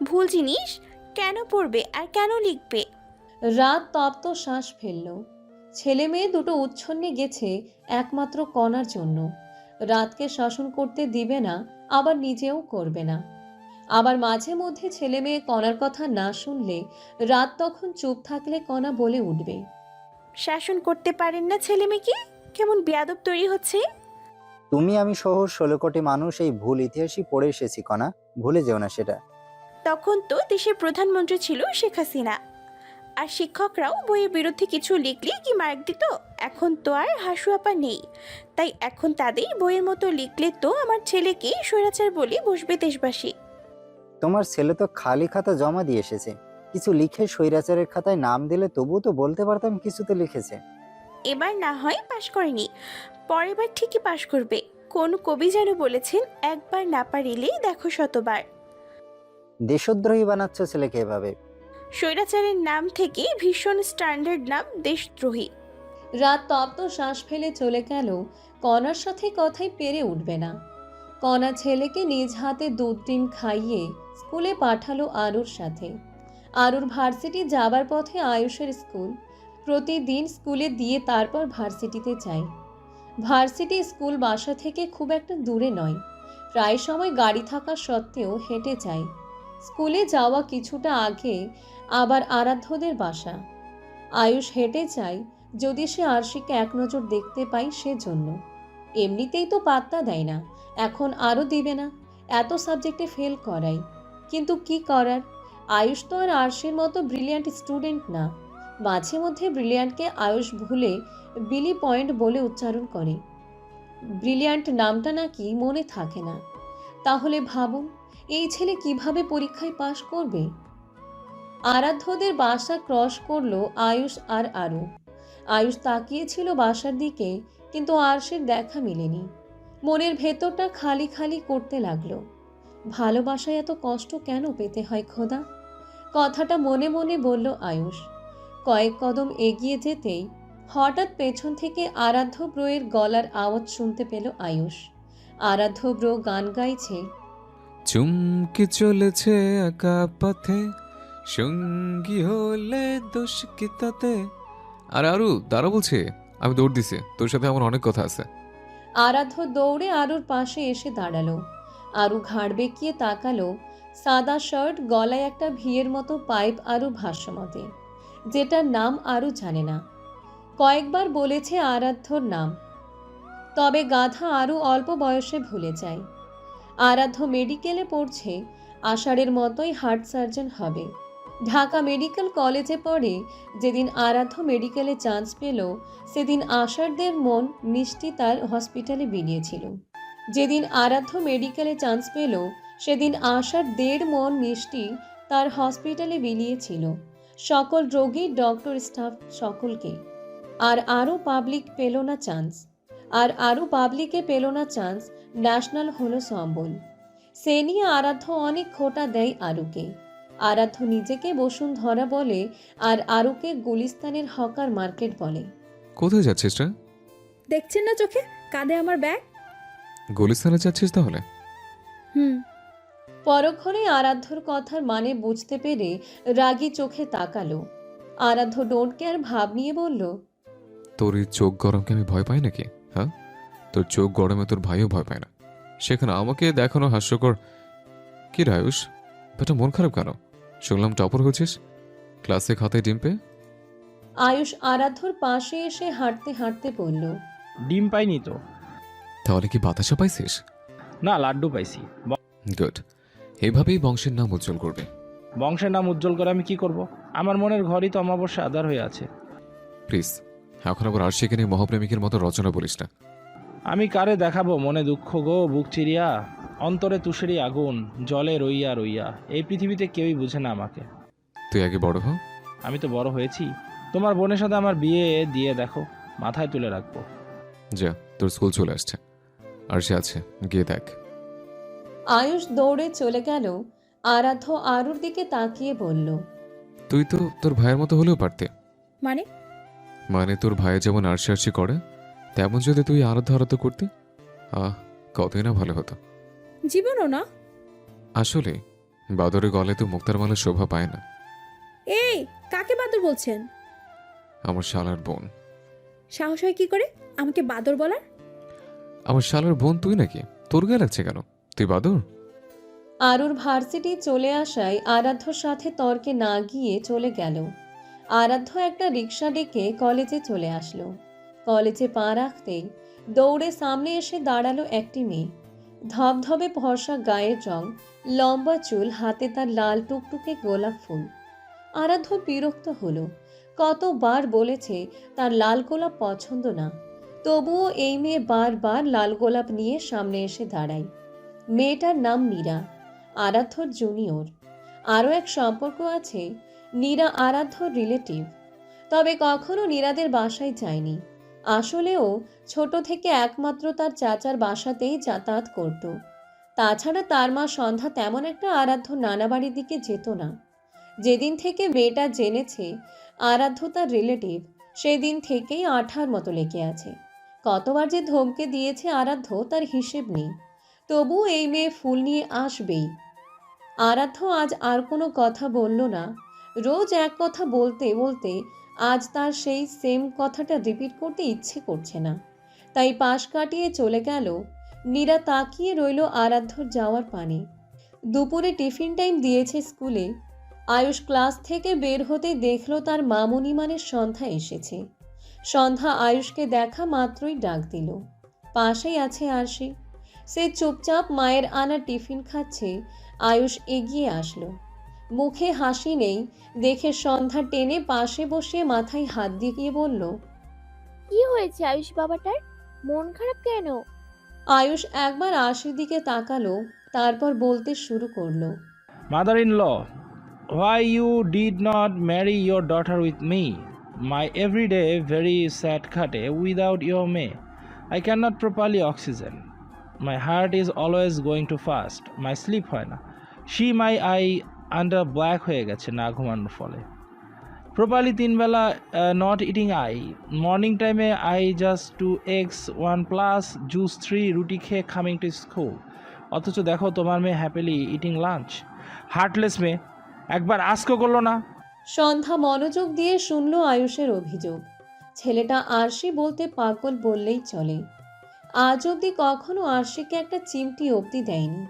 ভুল জিনিস কেন পড়বে আর কেন লিখবে? রাত তপ্ত শ্বাস ফেলল। ছেলে মেয়ে দুটো উচ্ছন্নে গেছে একমাত্র কণার জন্য। রাতকে শাসন করতে দিবে না, আবার নিজেও করবে না। আবার মাঝে মধ্যে ছেলে মেয়ে কণার কথা না শুনলে রাত তখন চুপ থাকলে কণা বলে উঠবে, শাসন করতে পারেন না ছেলে মেয়েকে? কেমন বেয়াদব তৈরি হচ্ছে। তুমি আমি সহ 16 কোটি মানুষ এই ভুল ইতিহাসই পড়ে এসেছি কণা, ভুলে যেও না সেটা। তখন তো দেশের প্রধানমন্ত্রী ছিল শেখ হাসিনা, আর শিক্ষকরাও বইয়ের বিরুদ্ধে কিছু লিখলে কি মার্ক দিত? এখন তো আর হাসু আপা নেই, তাই এখন তাদের বইয়ের মতো লিখলে তো আমার ছেলেকে স্বৈরাচার বলে বসবে দেশবাসী। তোমার ছেলে তো খালি খাতা জমা দিয়ে এসেছে, কিছু লিখে স্বৈরাচারের খাতায় নাম দিলে তবুও তো বলতে পারতাম কিছু তো লিখেছে। এবার না হয় পাশ করেনি, পরের বার ঠিকই পাশ করবে। কোন কবি যেন বলেছেন, একবার না পারিলেই দেখো শতবার। দেশদ্রোহী বানাচ্ছ ছেলেকে এভাবে। স্বৈরাচারের নাম থেকে ভীষণ স্ট্যান্ডার্ড নাম দেশদ্রোহী। রাত তপ্ত শ্বাস ফেলে চলে গেল। কণার সাথে কথাই পেরে উঠবে না। কণা ছেলেকে নিজ হাতে দুধ ডিম খাইয়ে স্কুলে পাঠালো আরুর সাথে। আরুর ভার্সিটি যাবার পথে আয়ুষের স্কুল। প্রতিদিন স্কুলে দিয়ে তারপর ভার্সিটিতে যায়। ভার্সিটি স্কুল বাসা থেকে খুব একটা দূরে নয়, প্রায় সময় গাড়ি থাকা সত্ত্বেও হেঁটে যায়। স্কুলে যাওয়া কিছুটা আগে আবার আরাধ্যদের বাসা। আয়ুষ হেঁটে চায় যদি সে আরশিকে এক নজর দেখতে পায় সেজন্য। এমনিতেই তো পাত্তা দেয় না, এখন আরও দিবে না, এত সাবজেক্টে ফেল করাই। কিন্তু কি করার, আয়ুষ তো আর আরশির মতো ব্রিলিয়ান্ট স্টুডেন্ট না। মাঝে মধ্যে ব্রিলিয়ান্টকে আয়ুষ ভুলে বিলি পয়েন্ট বলে উচ্চারণ করে। ব্রিলিয়ান্ট নামটা নাকি মনে থাকে না। তাহলে ভাবুন এই ছেলে কিভাবে পরীক্ষায় পাশ করবে। আরাধ্যদের বাসা ক্রস করলো আয়ুষ আর আরু। আয়ুষ তাকিয়েছিল বাসার দিকে, কিন্তু আরশির দেখা মেলেনি। মনের ভেতরটা খালি খালি করতে লাগলো। ভালোবাসায় এত কষ্ট কেন পেতে হয় খোদা? কথাটা মনে মনে বলল আয়ুষ। কয়েক কদম এগিয়ে যেতেই হঠাৎ পেছন থেকে আরাধ্য ব্রোয়ের গলার আওয়াজ শুনতে পেল আয়ুষ। আরাধ্য ব্রো গান গাইছে। চুমকি চলেছে একা পথে, সঙ্গী হলে দোষ কি তাতে। আর আরু দাঁড়া বলছে, আমি দৌড় দিছি, তোর সাথে আমার অনেক কথা আছে। আরাধ্য দৌড়ে আরুর পাশে এসে দাঁড়ালো। আরু ঘাড় বেঁকিয়ে তাকালো। সাদা শার্ট, গলায় একটা ভিয়ের মতো পাইপ আরু ভাষ্যমতে, যেটার নাম আরু জানে না। কয়েকবার বলেছে আরাধ্যর নাম, তবে গাধা আরু অল্প বয়সে ভুলে যায়। আরাধ্য মেডিকেলে পড়ছে, আষাঢ়ের মতোই হার্ট সার্জন হবে। ঢাকা মেডিকেল কলেজে পড়ে। যেদিন আরাধ্য মেডিকেলে চান্স পেল সেদিন আষাঢ়দের মন মিষ্টি তার হসপিটালে বিলিয়েছিল। যেদিন আরাধ্য মেডিকেলে চান্স পেল সেদিন আষাঢ়দের মন মিষ্টি তার হসপিটালে বিলিয়েছিল সকল রোগী, ডক্টর, স্টাফ সকলকে। আর আরও পাবলিক পেল না চান্স। আর আরও পাবলিকে পেল না চান্স। ন্যাশনাল হলো সম্বল। সে নিয়ে আরাধ্য অনেক খোঁটা দেয় আরুকে। আরাধ্য নিজেকে বসুন্ধরা বলে আর আরুকে গুলিস্তানের হকার মার্কেট বলে। কোথায় যাচ্ছিস রে? দেখছেন না চোখে, কাঁধে আমার ব্যাগ। গুলিস্তানে যাচ্ছিস তাহলে? হুম। পরক্ষণে আরাধ্যর কথার মানে বুঝতে পেরে রাগী চোখে তাকালো। আরাধ্য ডোন্ট কেয়ার ভাব নিয়ে বলল, তোর এই চোখ গরমকে আমি ভয় পাই নাকি? হ্যাঁ, তোর চোখ গরমে তোর ভাইও ভয় পায় না, সেখানে আমাকে দেখানো হাস্যকর। কি রে আয়ুষ, বেটা মন খারাপ কেন? শুনলাম টপার হয়েছিস ক্লাসে, খাতায় ডিম পেয়ে। আয়ুষ আরাধ্যর পাশে এসে হাঁটতে হাঁটতে বলল, ডিম পাইনি তো। তাহলে কি বাতাসা পাইছিস? না, লাড্ডু পাইছি। গুড, এইভাবেই বংশের নাম উজ্জ্বল করবে। বংশের নাম উজ্জ্বল করে আমি কি করব? আমার মনের ঘরই তো অমাবস্যা আধার হয়ে আছে। প্লিজ, এখন আবার আরশিকে নিয়ে মহাপ্রেমিকের মতো রচনা বলিস না। আমি কারে দেখাবো মনে দুঃখ গো, বুক চিরিয়া, অন্তরে তুষেরি আগুন, জলে রইয়া রইয়া। এই পৃথিবীতে কেউই বুঝে না আমাকে। তুই আগে বড় হ। আমি তো বড় হয়েছি। তোমার বোনের সাথে আমার বিয়ে দিয়ে দেখো, মাথায় তুলে রাখবো। যা, তোর স্কুল চলে আসছে, আরশি আছে, গিয়ে দেখ। আয়ুষ দৌড়ে চলে গেল। আরাধ্য আরুর দিকে তাকিয়ে বলল, তুই তো তোর ভাইয়ের মতো হলেও পারতে। মানে? মানে তোর ভাই যেমন আরশি আরশি করে, তেমন যদি তুই আরাধ্য আরাধ্য করতি, কতই না ভালো হতো। জীবনও না। আসলে বাদরের গলে তো মুক্তার মালা শোভা পায় না। এই, কাকে বাদর বলছেন? আমার শালার বোন। সাহস হয় কি করে আমাকে বাদর বলার? আমার শালার বোন তুই নাকি? তোর গায়ে লাগছে কেন? তুই বাদর? আরুর ভার্সিটি চলে আসায় আরাধ্যর সাথে তর্কে না গিয়ে চলে গেল। আরাধ্য একটা রিক্সা ডেকে কলেজে চলে আসলো। কলেজে পা রাখতেই দৌড়ে সামনে এসে দাঁড়ালো একটি মেয়ে। ধবধবে ফর্সা গায়ের রং, লম্বা চুল, হাতে তার লাল টুকটুকে গোলাপ ফুল। আরাধ্য বিরক্ত হলো। কতবার বলেছে তার লাল গোলাপ পছন্দ না, তবুও এই মেয়ে বারবার লাল গোলাপ নিয়ে সামনে এসে দাঁড়ায়। মেয়েটার নাম নীরা, আরাধ্যর জুনিয়র। আরও এক সম্পর্ক আছে, নীরা আরাধ্যর রিলেটিভ। তবে কখনো নীরাদের বাসায় যায়নি। আসলেও ছোট থেকে একমাত্র তার চাচার বাসাতেই যাতায়াত করত। তাছাড়া তার মা সন্ধ্যা তেমন একটা আরাধ্য নানা বাড়ির দিকে যেত না। যেদিন থেকে মেয়েটা জেনেছে আরাধ্য তার রিলেটিভ, সেদিন থেকেই আঠার মতো লেগে আছে। কতবার যে ধমকে দিয়েছে আরাধ্য তার হিসেব নেই, তবু এই মেয়ে ফুল নিয়ে আসবেই। আরাধ্য আজ আর কোনো কথা বলল না। রোজ এক কথা বলতে বলতে আজ তার সেই সেম কথাটা রিপিট করতে ইচ্ছে করছে না, তাই পাশ কাটিয়ে চলে গেল। নীরা তাকিয়ে রইল আরাধ্যর যাওয়ার পানে। দুপুরে টিফিন টাইম দিয়েছে স্কুলে। আয়ুষ ক্লাস থেকে বের হতেই দেখল তার মামুনি মানের সন্ধ্যা এসেছে। সন্ধ্যা আয়ুষকে দেখা মাত্রই ডাক দিল। পাশেই আছে আরশি। সে চুপচাপ মায়ের আনা টিফিন খাচ্ছে। আয়ুষ এগিয়ে আসলো। মুখে হাসি নেই দেখে সন্ধ্যা টেনে পাশে বসিয়ে মাথায় হাত দিয়ে বলল, কি হয়েছে আয়ুষ বাবাটার? মন খারাপ কেন? আয়ুষ একবার আরশির দিকে তাকালো, তারপর বলতে শুরু করলো, mother in law, why you did not marry your daughter with me? My everyday very sad khate without your May. I cannot properly oxygen. My heart is always going too fast. My sleep হয় না। She my eye under black হয়ে গেছে না ঘুমানোর ফলে। Properly 3 Bela not eating I. Morning time I just 2 eggs 1 plus juice 3 রুটি খেয়ে coming to school. অথচ দেখো তোমার মেয়ে হ্যাপিলি ইটিং লাঞ্চ। হার্টলেস মেয়ে, একবার আজকে করলো না। সন্ধ্যা মনোযোগ দিয়ে শুনল আয়ুষের অভিযোগ। ছেলেটা আরশি বলতে পাগল বললেই চলে। আজ অবধি কখনো আরশিকে একটা চিমটি অবধি দেয়নি।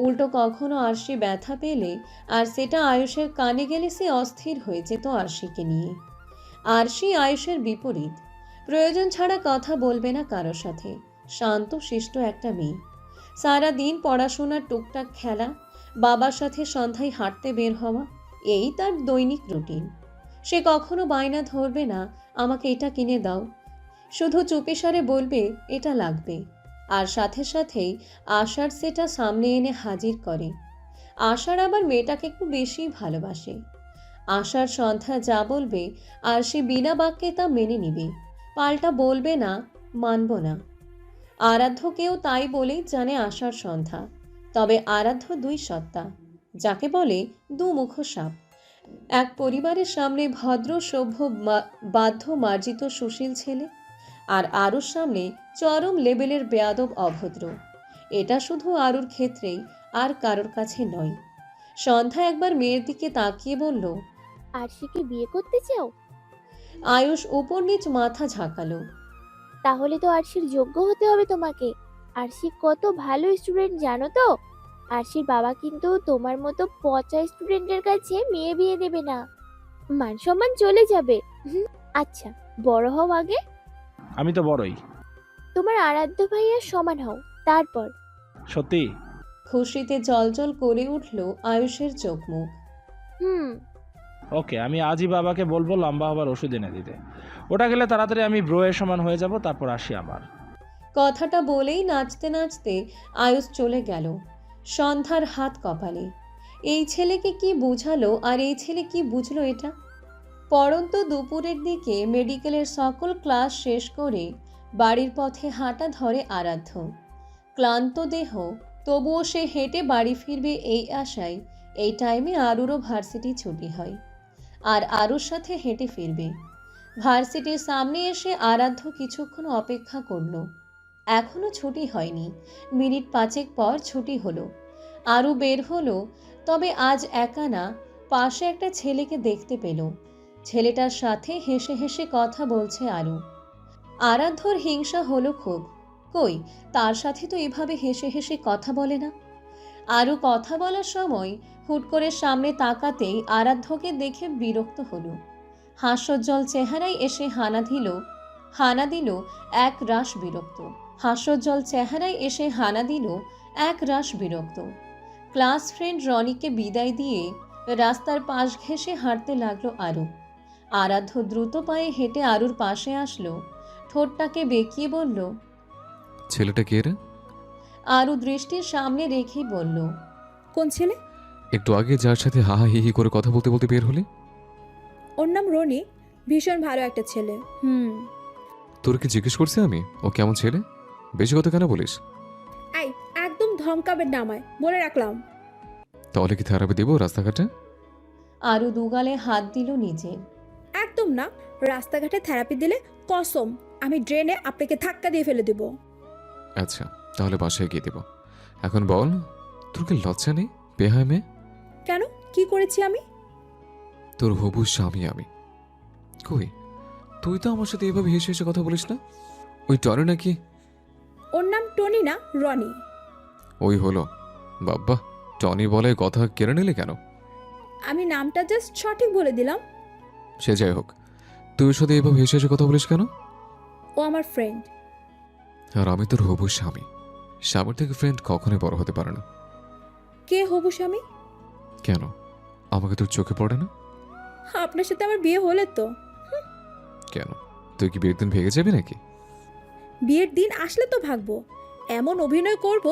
উল্টো কখনো আরশি ব্যথা পেলে আর সেটা আয়ুষের কানে গেলে সে অস্থির হয়ে যেত আরশিকে নিয়ে। আরশি আয়ুষের বিপরীত। প্রয়োজন ছাড়া কথা বলবে না কারো সাথে। শান্ত শিষ্ট একটা মেয়ে। সারা দিন পড়াশোনার টুকটাক খেলা, বাবার সাথে সন্ধ্যায় হাঁটতে বের হওয়া, এই তার দৈনিক রুটিন। সে কখনো বায়না ধরবে না, আমাকে এটা কিনে দাও। শুধু চুপিসারে বলবে এটা লাগবে। আর সাথে সাথেই আশার সেটা সামনে এনে হাজির করে। আশার আবার মেয়েটাকে একটু বেশি ভালোবাসে। আশার সন্ধ্যা যা বলবে আর সে বিনা বাক্যে তা মেনে নিবে, পাল্টা বলবে না, মানব না। আরাধ্যকেও তাই বলেই জানে আশার সন্ধ্যা। তবে আরাধ্য দুই সত্তা, যাকে বলে দুমুখ সাপ। এক পরিবারের সামনে ভদ্র সভ্য বাধ্য মার্জিত সুশীল ছেলে, আর আরুর সামনে চরম লেভেলের বেয়াদব অভদ্র। এটা শুধু আরুর ক্ষেত্রেই, আর কারোর কাছে নয়। সন্ধ্যা একবার মেয়ের দিকে তাকিয়ে বলল, আরশিকে বিয়ে করতে চাও? আয়ুষ উপর নিচ মাথা ঝাঁকালো। তাহলে তো আরশির যোগ্য হতে হবে তোমাকে। আরশি কত ভালো স্টুডেন্ট জানো তো? আরশির বাবা কিন্তু তোমার মতো পচা স্টুডেন্টের কাছে মেয়ে বিয়ে দেবে না। মান সম্মান চলে যাবে। আচ্ছা, বড় হও আগে। আমি তো বড়ই। তোমার আরাধ্য ভাইয়ার সমান হও, তারপর। সত্যি? খুশিতে জলজল করে উঠল আয়ুষের চোখ মুখ। হুম। ওকে, আমি আজই বাবাকে বলবো লম্বা হবার ওষুধ এনে দিতে। ওটা গেলে তাড়াতাড়ি আমি ব্রোয়ের সমান হয়ে যাব, তারপর আসি আবার। কথাটা বলেই নাচতে নাচতে আয়ুষ চলে গেল। সন্ধ্যার হাত কপালে। এই ছেলেকে কি বুঝালো আর এই ছেলে কি বুঝলো এটা? পরন্ত দুপুরের দিকে মেডিকেলের সকল ক্লাস শেষ করে বাড়ির পথে হাঁটা ধরে আরাধ্য। ক্লান্ত দেহ, তবুও সে হেঁটে বাড়ি ফিরবে এই আশায় এই টাইমে আরুরও ভার্সিটি ছুটি হয়, আর আরুর সাথে হেঁটে ফিরবে। ভার্সিটির সামনে এসে আরাধ্য কিছুক্ষণ অপেক্ষা করলো। এখনো ছুটি হয়নি। মিনিট 5 পর ছুটি হলো। আরু বের হলো, তবে আজ একা না, পাশে একটা ছেলেকে দেখতে পেল। ছেলেটার সাথে হেসে হেসে কথা বলছে আরু। আরাধ্যর হিংসা হলো খুব। কই, তার সাথে তো এভাবে হেসে হেসে কথা বলে না। আরু কথা বলার সময় হুট করে সামনে তাকাতেই আরাধ্যকে দেখে বিরক্ত হলো। হাস্যোজ্জ্বল চেহারায় এসে হানা দিল এক রাশ বিরক্ত। হাস্যোজ্জ্বল চেহারায় এসে হানা দিল এক রাশ বিরক্ত। ক্লাস ফ্রেন্ড রনিকে বিদায় দিয়ে রাস্তার পাশ ঘেঁষে হাঁটতে লাগলো আরু। আরাধ্য দ্রুত পায়ে হেঁটে আরুর পাশে আসলো, ঠোঁটটাকে বেঁকিয়ে বলল, ছেলেটা কে রে? আরু দৃষ্টির সামনে রেখেই বলল, কোন ছেলে? একটু আগে যার সাথে হা হা হি হি করে কথা বলতে বলতে বের হলে? ওর নাম রনি, ভীষণ ভালো একটা ছেলে। তোর কি জিজ্ঞেস করছি আমি ও কেমন ছেলে? বেশি কথা কেন বলিস? এই, একদম ধমকাবেন না আমায়, বলে রাখলাম। তাহলে কি থেরাপি দেবো রাস্তাঘাটে? আরু দুগালে হাত দিল নিজে। একদম না, রাস্তাঘাটে থেরাপি দিলে কসম আমি ড্রেনে আপনাকে ধাক্কা দিয়ে ফেলে দেব। আচ্ছা, তাহলে বাসায় গিয়ে দেবো। এখন বল, তোর কি লজ্জা নেই বেহায় মেয়ে? কেন, কি করেছি আমি? তোর হবু স্বামী আমি। কই, তুই তো আমার সাথে এভাবে হেসে হেসে কথা বলিস না। ওই টনি নাকি? ওর নাম টনি না, রনি। ওই হলো। বাব্বা, টনি বলে কথা কেড়ে নিলে কেন? আমি নামটা জাস্ট সঠিক বলে দিলাম। সে যাই হোক, তুই ওর সাথে এভাবে হেসে হেসে কথা বলিস কেন? ও আমার ফ্রেন্ড। আর আমি তোর হবু স্বামী। স্বামীর থেকে ফ্রেন্ড কখনোই বড় হতে পারে না। কে হবু স্বামী? কেন, আমাকে তোর চোখে পড়ে না? আপনার সাথে আমার বিয়ে হলে তো। কেন, তুই কি বিয়ের দিন ভেগে যাবি নাকি? বিয়ের দিন আসলে তো ভাগবো, এমন অভিনয় করব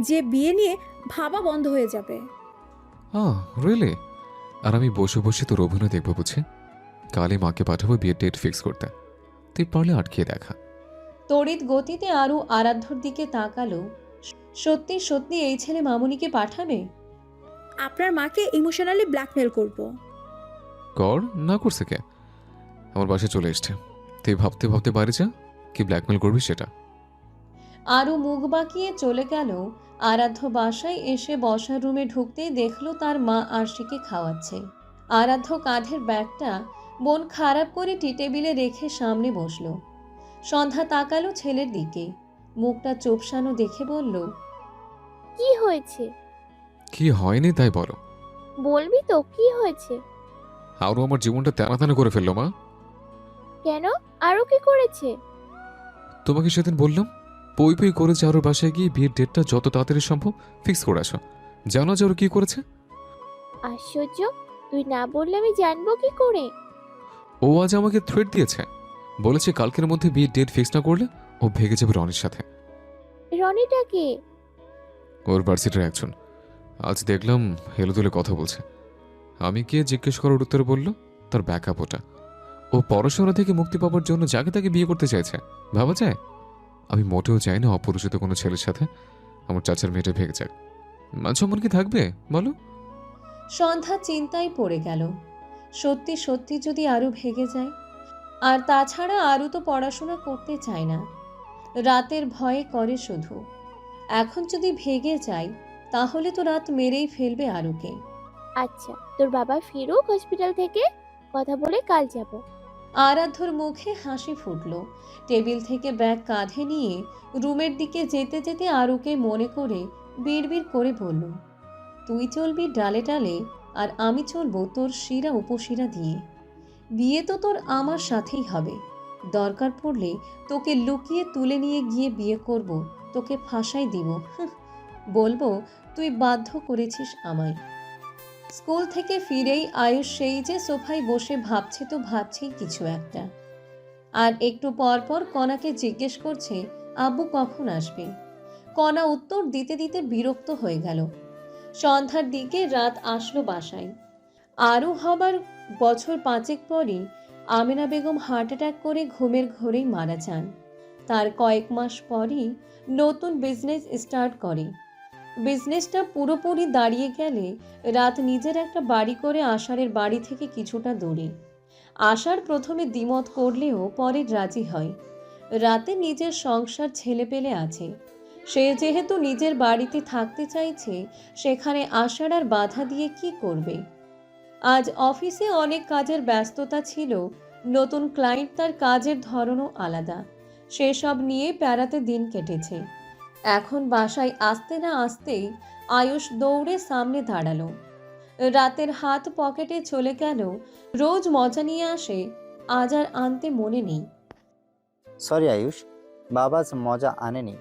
যে বিয়ে নিয়ে ভাবা বন্ধ হয়ে যাবে। রিয়েলি? আর আমি বসে বসে তোর অভিনয় দেখবো বুঝে? কালই মাকে পাঠাবো বিয়ের ডেট ফিক্স করতে। তুই পারলে আটকে দেখা। তড়িৎ গতিতে আরু আরাধ্যর দিকে তাকালো। সত্যি সত্যি এই ছেলে মামুনিকে পাঠাবে? আপনার মাকে ইমোশনালি ব্ল্যাকমেল করব। কর, না করছে কে? আমার বাসায় চলে এসছে। তুই ভাবতে ভাবতে বাড়ি যা, কি ব্ল্যাকমেল করবি সেটা। আরু মুখ বাঁকিয়ে চলে গেল। আরাধ্য বাসায় এসে বসার রুমে ঢুকতেই দেখলো তার মা আরশিকে খাওয়াচ্ছে। আরাধ্য কাঁধের ব্যাগটা মন খারাপ করে টি টেবিলে রেখে সামনে বসলো। সন্ধ্যা তাকালো ছেলের দিকে, মুখটা চোপসানো দেখে বলল, কি হয়েছে? কি হয়নি তাই বলো। বলবি তো কি হয়েছে? আরও আমার জীবনটা তেনা তেনা করে ফেললো মা। কেন? আরো কি করেছে? তোমাকে সেদিন বললাম, পই পই করে চারোর বাসায় গিয়ে বিয়ের ডেটটা যত তাড়াতাড়ি সম্ভব ফিক্স করে আসো। জানো যে ওর কি করেছে? আশ্চর্য, তুই না বললে আমি জানবো কি করে? ও আজ আমাকে থ্রেট দিয়েছে, বলেছে কালকের মধ্যে বিয়ের ডেট ফিক্স না করলে ও ভেগে যাবে রনির সাথে। রনিটা কে? ওর ভার্সিটির একজন। আজ দেখলাম হেলে কথা বলছে। আমি গিয়ে জিজ্ঞেস করার উত্তরে বলল তার ব্যাকআপ ওটা। ও পড়াশোনা থেকে মুক্তি পাওয়ার জন্য যাকে তাকে বিয়ে করতে চাইছে, ভাবা যায়? আমি মোটেও চাই না অপরিচিত কোনো ছেলের সাথে আমার চাচার মেয়েটা ভেগে যাক। মানসম্মান কি থাকবে বলো? সন্ধ্যা চিন্তায় পড়ে গেল। সত্যি সত্যি যদি আরু ভেগে যায়? আর তাছাড়া আরু তো পড়াশোনা করতে চায় না, রাতের ভয়ে করে শুধু। এখন যদি ভেগে যায় তাহলে তো রাত মেরেই ফেলবে আরুকে। আচ্ছা, তোর বাবা ফিরুক হসপিটাল থেকে, কথা বলে কাল যাব। আরাধ্যর মুখে হাসি ফুটল। টেবিল থেকে ব্যাগ কাঁধে নিয়ে রুমের দিকে যেতে যেতে আরুকে মনে করে বিড়বিড় করে বলল, তুই চলবি ডালে ডালে আর আমি চলবো তোর শিরা উপশিরা দিয়ে। বিয়ে তো তোর আমার সাথেই হবে। দরকার পড়লে তোকে লুকিয়ে তুলে নিয়ে গিয়ে বিয়ে করব, তোকে ফাঁসাই দিব। বলবো তুই বাধ্য করেছিস আমায়। স্কুল থেকে ফিরেই আয়ুষ সেই যে সোফায় বসে ভাবছে তো ভাবছেই কিছু একটা। আর একটু পর পর কণাকে জিজ্ঞেস করছে আব্বু কখন আসবে। কণা উত্তর দিতে দিতে বিরক্ত হয়ে গেল। সন্ধ্যার দিকে রাত আসলো বাসায়। আরও হবার বছর 5 পরই আমেনা বেগম হার্ট অ্যাটাক করে ঘুমের ঘোরেই মারা যান। তার কয়েক মাস পরই নতুন বিজনেস স্টার্ট করে। বিজনেসটা পুরোপুরি দাঁড়িয়ে গেলে রাত নিজের একটা বাড়ি করে আষাঢ়ের বাড়ি থেকে কিছুটা দূরে। আষাঢ় প্রথমে দ্বিমত করলেও পরে রাজি হয়। রাতে নিজের সংসার ছেলেপেলে আছে, সে যেহেতু নিজের বাড়িতে থাকতে চাইছে, সেখানে আষাঢ় আর বাধা দিয়ে কি করবে। আজ অফিসে অনেক কাজের ব্যস্ততা ছিল, নতুন ক্লায়েন্ট, তার কাজের ধরনও আলাদা, সেসব নিয়ে প্যারাতে দিন কেটেছে। এখন বাসায় আসতে না আসতেই আয়ুষ দৌড়ে সামনে দাঁড়ালো। রাতের হাত পকেটে চলে গেল। রোজ মজা নিয়ে আসে, আজ আর আনতে মনে নেই। সরি আয়ুষ, বাবা আজ মজা আনেনি,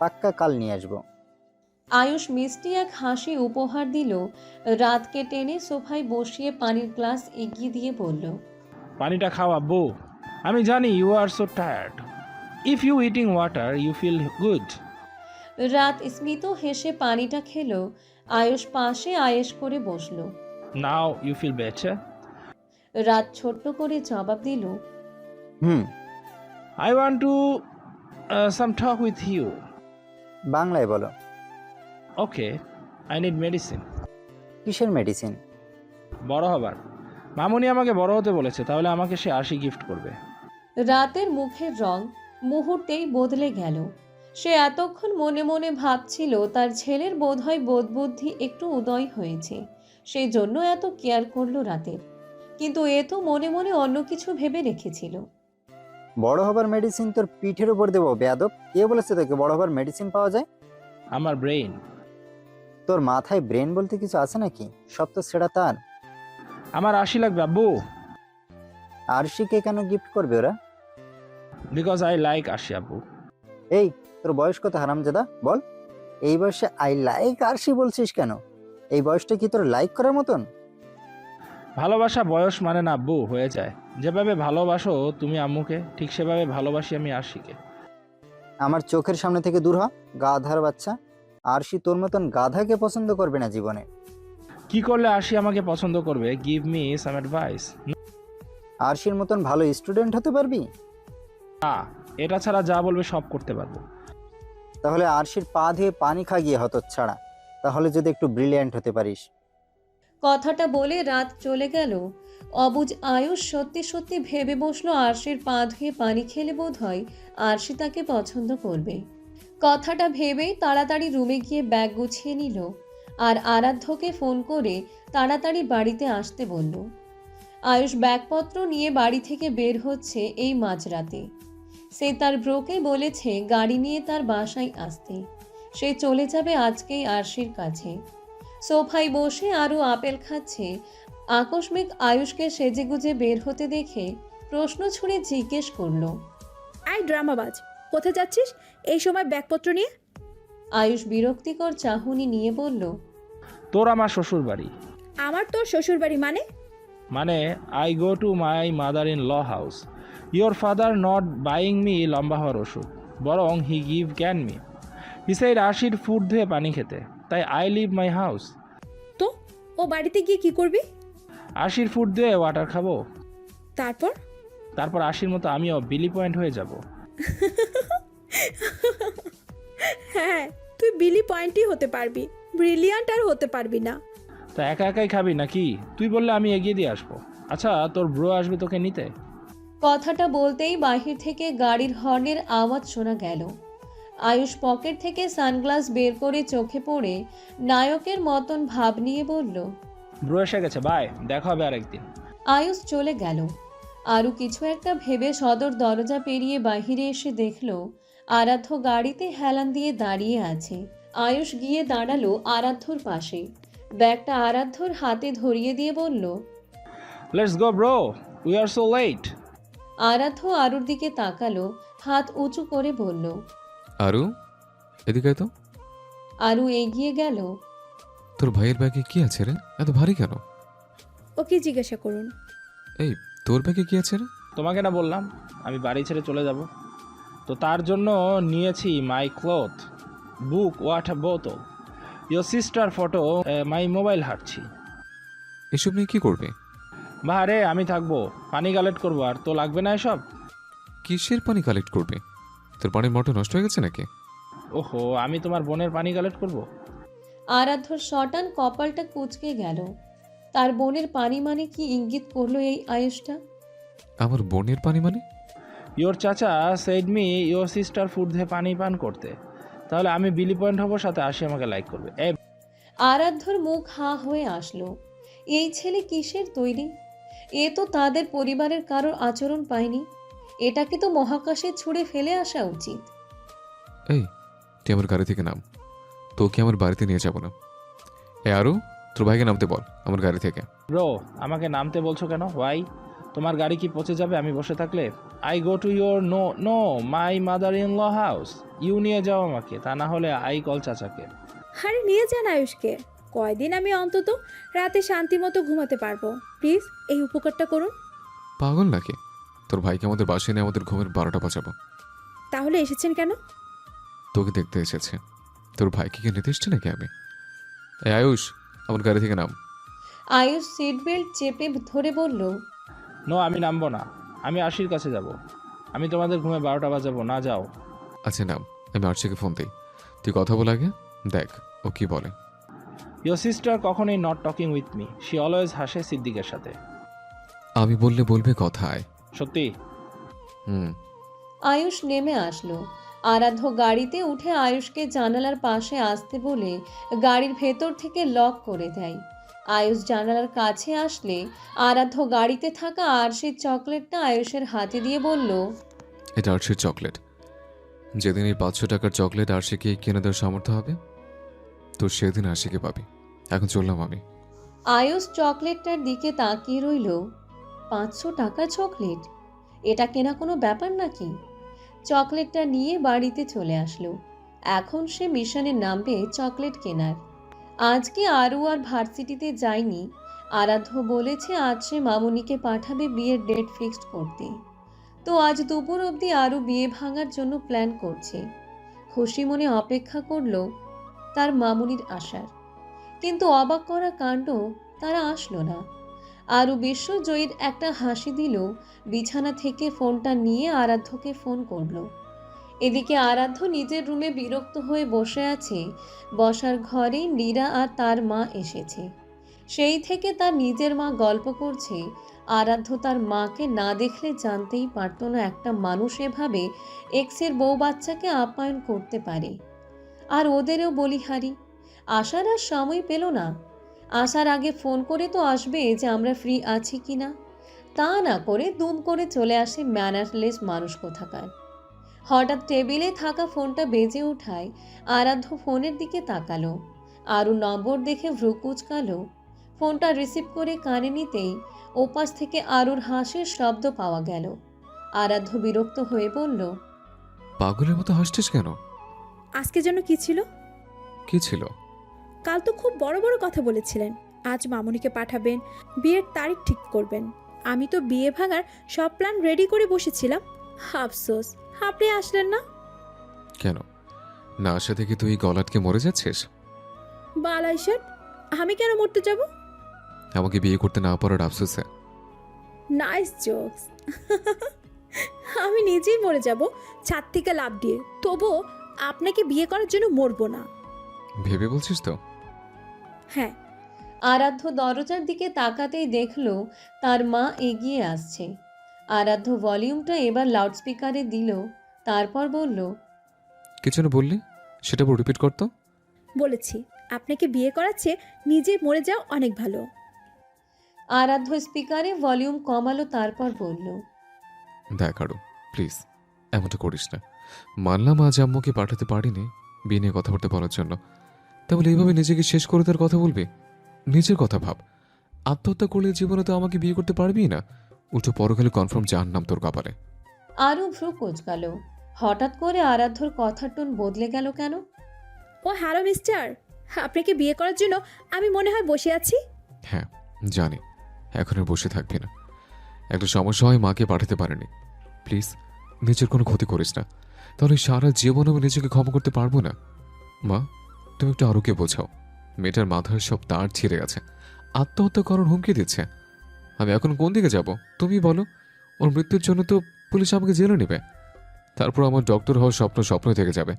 পাক্কা কাল নিয়ে আসবো। আয়ুষ মিষ্টি এক হাসি উপহার দিল। রাতকে টেনে সোফায় বসিয়ে পানির গ্লাস এগিয়ে দিয়ে বলল, পানিটা খাও আব্বু। আমি জানি you are so tired. If you eating water you feel good. রাত স্মিত হেসে পানিটা খেলো। আয়ুষ পাশে আয়েশ করে বসলো। Now you feel better. রাত ছোট্ট করে জবাব দিল, I want to some talk with you. বাংলায় বলো। Okay, I need medicine. কিসের মেডিসিন? বড় হবার। মামুনি আমাকে বড় হতে বলেছে, তাহলে আমাকে সে 80 গিফট করবে। রাতের মুখের রং মুহূর্তেই বদলে গেল। সে এতক্ষণ মনে মনে ভাবছিল তার ছেলের বোধহয় বোধবুদ্ধি একটু উদয় হয়েছে, সেই জন্য এত কেয়ার করলো রাতের। কিন্তু এ তো মনে মনে অন্য কিছু ভেবে রেখেছিল। বড় হবার মেডিসিন তোর পিঠের উপর দেবো বেয়াদব? কে বলেছে তোকে বড় হবার মেডিসিন পাওয়া যায়? আমার ব্রেইন। তোর মাথায় ব্রেন বলতে কিছু আছে নাকি? সব তো সেটা তার। আমার আশি লাগবে আব্বু, আরশিকে কেন গিফট করবে ওরা? বিকজ আই লাইক আশি আব্বু। এই, তোর বয়স কত হারামজাদা, বল। এই বয়সে আই লাইক আরশি বলছিস কেন? এই বয়সটা কি তোর লাইক করার মতন? ভালোবাসা বয়স মানে না আব্বু, হয়ে যায়। যেভাবে ভালোবাসো তুমি আম্মুকে, ঠিক সেভাবে ভালোবাসি আমি আশিকে। আমার চোখের সামনে থেকে দূর হ, গাধার বাচ্চা। আরশি তোর মতন গাধাকে পছন্দ করবে না জীবনে। কি করলে আশি আমাকে পছন্দ করবে? Give me some advice. আরশির মতন ভালো স্টুডেন্ট হতে পারবি? না, এটা ছাড়া যা বলবে সব করতে পারবো। তাহলে আরশির পা ধুয়ে পানি খা গিয়ে হতচ্ছাড়া। তাহলে যদি একটু ব্রিলিয়ান্ট হতে পারিস। কথাটা বলে রাত চলে গেল। অবুঝ আয়ুষ সত্যি সত্যি ভেবে বসলো আরশির পা ধুয়ে পানি খেলে বোধ হয় আরশি তাকে পছন্দ করবে। কথাটা ভেবেই তাড়াতাড়ি রুমে গিয়ে ব্যাগ গুছিয়ে নিল আর আরাধ্যকে ফোন করে তাড়াতাড়ি বাড়িতে আসতে বলল। আয়ুষ ব্যাগপত্র নিয়ে বাড়ি থেকে বের হচ্ছে এই মাঝরাতে। সে তার ব্রোকে বলেছে গাড়ি নিয়ে তার বাসায় আসতে। সে চলে যাবে আজকেই আরশির কাছে। সোফায় বসে আরও আপেল খাচ্ছে। আকস্মিক আয়ুষকে সেজেগুজে বের হতে দেখে প্রশ্ন ছুড়ে জিজ্ঞেস করলো, আই ড্রামাবাজ, কোথায় যাচ্ছিস এই সময় ব্যাগপত্র নিয়ে? আয়ুষ বিরক্তিকর চাহনি নিয়ে বলল, তোর আমার শ্বশুর বাড়ি। আমার তোর শ্বশুর বাড়ি মানে? মানে I go to my mother in law house. Your father not buying me লম্বা হওয়ার ওষুধ, বরং he give can me. He side আশির ফুড ধুয়ে পানি খেতে, তাই আই লিভ মাই হাউস। তো ও বাড়িতে গিয়ে কি করবি? আশির ফুড ধুয়ে ওয়াটার খাবো। তারপর? তারপর আশির মতো আমিও বিলি পয়েন্ট হয়ে যাব। হ্যাঁ, তুই বিলি পয়েন্টই হতে পারবি, ব্রিলিয়ান্ট আর হতে পারবি না। তা একা একাই খাবি নাকি? তুই বললে আমি এগিয়ে দিয়ে আসবো। আচ্ছা, তোর ব্রো আসবে তোকে নিতে? কথাটা বলতেই বাহির থেকে গাড়ির হর্নের আওয়াজ শোনা গেল। আয়ুষ পকেট থেকে সানগ্লাস বের করে চোখে পড়ে নায়কের মতন ভাব নিয়ে বলল, ব্রো এসে গেছে, বাই, দেখা হবে আরেকদিন। আয়ুষ চলে গেল। আরও কিছু একটা ভেবে সদর দরজা পেরিয়ে বাহিরে এসে দেখল আরাধ্য গাড়িতে হেলান দিয়ে দাঁড়িয়ে আছে। আয়ুষ গিয়ে দাঁড়ালো আরাধ্যর পাশে। ব্যাগটা আরাধ্যর হাতে ধরিয়ে দিয়ে বলল, let's go bro, we are so late. Aradhya আরুর দিকে তাকালো, হাত উঁচু করে বলল। আরু, এদিকে আয় তো। আরু এগিয়ে গেল। তোর ভাইয়ের ব্যাগে কি আছে রে? এত ভারী কেন? ওকে জিজ্ঞাসা করুন। এই, তোর ব্যাগে কি আছে রে? তোমাকে না বললাম আমি বাড়ি ছেড়ে চলে যাব, তো তার জন্য নিয়েছি মাই ক্লথ, বুক, ওয়াটার বোতল, your sister photo, my mobile হাঁটছি। এসব নিয়ে কি করবে? বাহারে আমি থাকবো, পানি কালেক্ট করবো। আর তো লাগবে না এসব। কিসের পানি কালেক্ট করবে? তোর পানির মোটর নষ্ট হয়ে গেছে নাকি? ওহো, আমি তোমার বোনের পানি কালেক্ট করবো? আরাধ্যর শটান কপালটা কুঁচকে গেল। তার বোনের পানি মানে কি ইঙ্গিত করলো এই আয়ুষটা? আমার বোনের পানি মানে? ইয়োর চাচা shed me your sister food দিয়ে পানি পান করতে, তাহলে আমি বিলি পয়েন্ট হবো, সাথে আসি আমাকে লাইক করবে। আরাধ্যর মুখ হাঁ হয়ে আসলো। এই ছেলে কিসের তৈরি? এ তো তাদের পরিবারের কারোর আচরণ পায়নি। এটাকে তো মহাকাশে ছুঁড়ে ফেলে আসা উচিত। এই, তুই আমার গাড়ি থেকে নাম, তোকে আমার বাড়িতে নিয়ে যাবো না। এ আরু, তোর ভাইকে নামতে বল আমার গাড়ি থেকে। ব্রো, আমাকে নামতে বলছো কেন? ওয়াই? তোমার গাড়ি কি পচে যাবে আমি বসে থাকলে? I go to your no my mother in law house. You নিয়ে যাও আমাকে, তা না হলে আই কল চাচাকে। আরে নিয়ে যান আয়ুষকে, কয়দিন আমি অন্তত রাতে শান্তি মতো ঘুমাতে পারবো। প্লিজ এই উপকারটা করুন। পাগল নাকি? তোর ভাইকে আমাদের বাসায় নিয়ে আমাদের ঘুমের 12টা বাজাবো? তাহলে এসেছেন কেন? তোকে দেখতে এসেছে। তোর ভাইকে কি নিতে এসছি নাকি আমি? এই আয়ুষ, আমার গাড়ি থেকে নাম। আয়ুষ সিট বেল্ট চেপে ধরে বলল, নো, আমি নামবো না। আমি আশির কাছে যাব। আমি তোমাদের ঘুমে 12টা বাজাবো না, যাও। আচ্ছা নাম, আমি আরশিকে ফোন দিই। তুই কথা বল আগে, দেখ ও কি বলে। ইয়োর সিস্টার কখনোই not talking with me, she always হাসে সিদ্দিকের সাথে। আমি বললে বলবে কথায়। সত্যি? হুম। আয়ুষ নেমে আসলো। আরাধ্য গাড়িতে উঠে আয়ুষকে জানালার পাশে আসতে বলে গাড়ির ভেতর থেকে লক করে দেয়। আয়ুষ জানালার কাছে আসলে আরাধ্য গাড়িতে থাকা আরশির চকলেটটা আয়ুষের হাতে দিয়ে বলল, এটা আরশির চকলেট। যেদিন এই 500 টাকার চকলেট আরশিকে কিনে দেওয়ার সামর্থ্য হবে, তো সেদিন আরশিকে পাবি। এখন চললাম আমি। আয়ুষ চকলেটটার দিকে তাকিয়ে রইল। 500 টাকার চকলেট, এটা কেনা কোনো ব্যাপার নাকি? চকলেটটা নিয়ে বাড়িতে চলে আসলো। এখন সে মিশনে নামবে চকলেট কেনার। আজকে আরু আর ভার্সিটিতে যায়নি। আরাধ্য বলেছে আজ সে মামুনিকে পাঠাবে বিয়ের ডেট ফিক্সড করতে। তো আজ দুপুর অবধি আরু বিয়ে ভাঙার জন্য প্ল্যান করছে। খুশি মনে অপেক্ষা করলো তার মামুনির আসার। কিন্তু অবাক করা কাণ্ড, তারা আসলো না। আরু বিশ্বজয়ীর একটা হাসি দিল, বিছানা থেকে ফোনটা নিয়ে আরাধ্যকে ফোন করলো। এদিকে আরাধ্য নিজের রুমে বিরক্ত হয়ে বসে আছে। বসার ঘরে নীরা আর তার মা এসেছে। সেই থেকে তার নিজের মা গল্প করছে। আরাধ্য তার মাকে না দেখলে জানতেই পারত না একটা মানুষ এভাবে এক্সের বউ বাচ্চাকে আপ্যায়ন করতে পারে। আর ওদেরও বলিহারি। আসার আর সময় পেল না। আসার আগে ফোন করে তো আসবে যে আমরা ফ্রি আছি কি না। তা না করে দুম করে চলে আসে ম্যানারলেস মানুষ কোথাকার। হঠাৎ টেবিলে থাকা ফোনটা বেজে ওঠায় আরাধ্য ফোনের দিকে তাকালো। আরু নম্বর দেখে ভ্রু কুঁচকালো। ফোনটা রিসিভ করে কানে নিতেই ওপাশ থেকে আরুর হাসির শব্দ পাওয়া গেল। আরাধ্য বিরক্ত হয়ে বলল, পাগলের মতো হাসছিস কেন? আজকে যেন কি ছিল? কি ছিল? কাল তো খুব বড় বড় কথা বলেছিলেন। আজ মামুনিকে পাঠাবেন, বিয়ের তারিখ ঠিক করবেন। আমি তো বিয়ে ভাঙার সব প্ল্যান রেডি করে বসেছিলাম। আফসোস আপনি আসলেন না। কেন না আসা থেকে তুই গলাটকে মরে যাচ্ছিস? বালাইশাট, আমি কেন মরতে যাব? আমাকে বিয়ে করতে না পারার আফসোসে? Nice jokes. আমি নিজেই মরে যাব ছাদ থেকে লাফ দিয়ে, তবুও আপনাকে বিয়ে করার জন্য মরবো না। ভেবে বলছিস তো? হ্যাঁ। আরাধ্য দরজার দিকে তাকাতেই দেখল তার মা এগিয়ে আসছে। আরাধ্য ভলিউমটা এবার লাউডস্পিকারে দিল, তারপর বলল, কিছু না বললি, সেটা রিপিট করতো। বলেছি আপনাকে বিয়ে করাচ্ছে নিজে মরে যাও অনেক ভালো। আরাধ্য স্পিকারে ভলিউম কমালো, তারপর বলল, দেখ আরু, প্লিজ এমনটা করিস না। মানলাম আজ আম্মুকে পাঠাতে পারিনি বিয়ে নিয়ে কথাবার্তা বলার জন্য, তাহলে এইভাবে নিজেকে শেষ করে তার কথা বলবি? নিজের কথা ভাব। আত্মহত্যা করলে জীবনে তো আমাকে বিয়ে করতে পারবি না, উল্টো পরকালে কনফার্ম যার নাম তোর কপালে। আরু ভ্রু কুঁচকাল। হঠাৎ করে আরাধ্যর কথার টোন বদলে গেল কেন? ও হ্যালো মিস্টার, আপনাকে বিয়ে করার জন্য আমি মনে হয় বসে আছি। হ্যাঁ জানি, এখন আর বসে থাকবি না। একটা সমস্যা হয় মাকে পাঠাতে পারেনি। প্লিজ নিজের কোনো ক্ষতি করিস না, তাহলে সারা জীবন আমি নিজেকে ক্ষমা করতে পারবো না। মা তুমি একটু আরুকে বোঝাও, মেয়েটার মাথার সব তার ছিঁড়ে গেছে, আত্মহত্যা করার হুমকি দিচ্ছে। আমি এখন কোন দিকে যাব তুমি বলো? ওর মৃত্যুর জন্য তো পুলিশ আমাকে জেলে নেবে, তারপর আমার ডক্টর হওয়ার স্বপ্ন স্বপ্নই থেকে যাবে।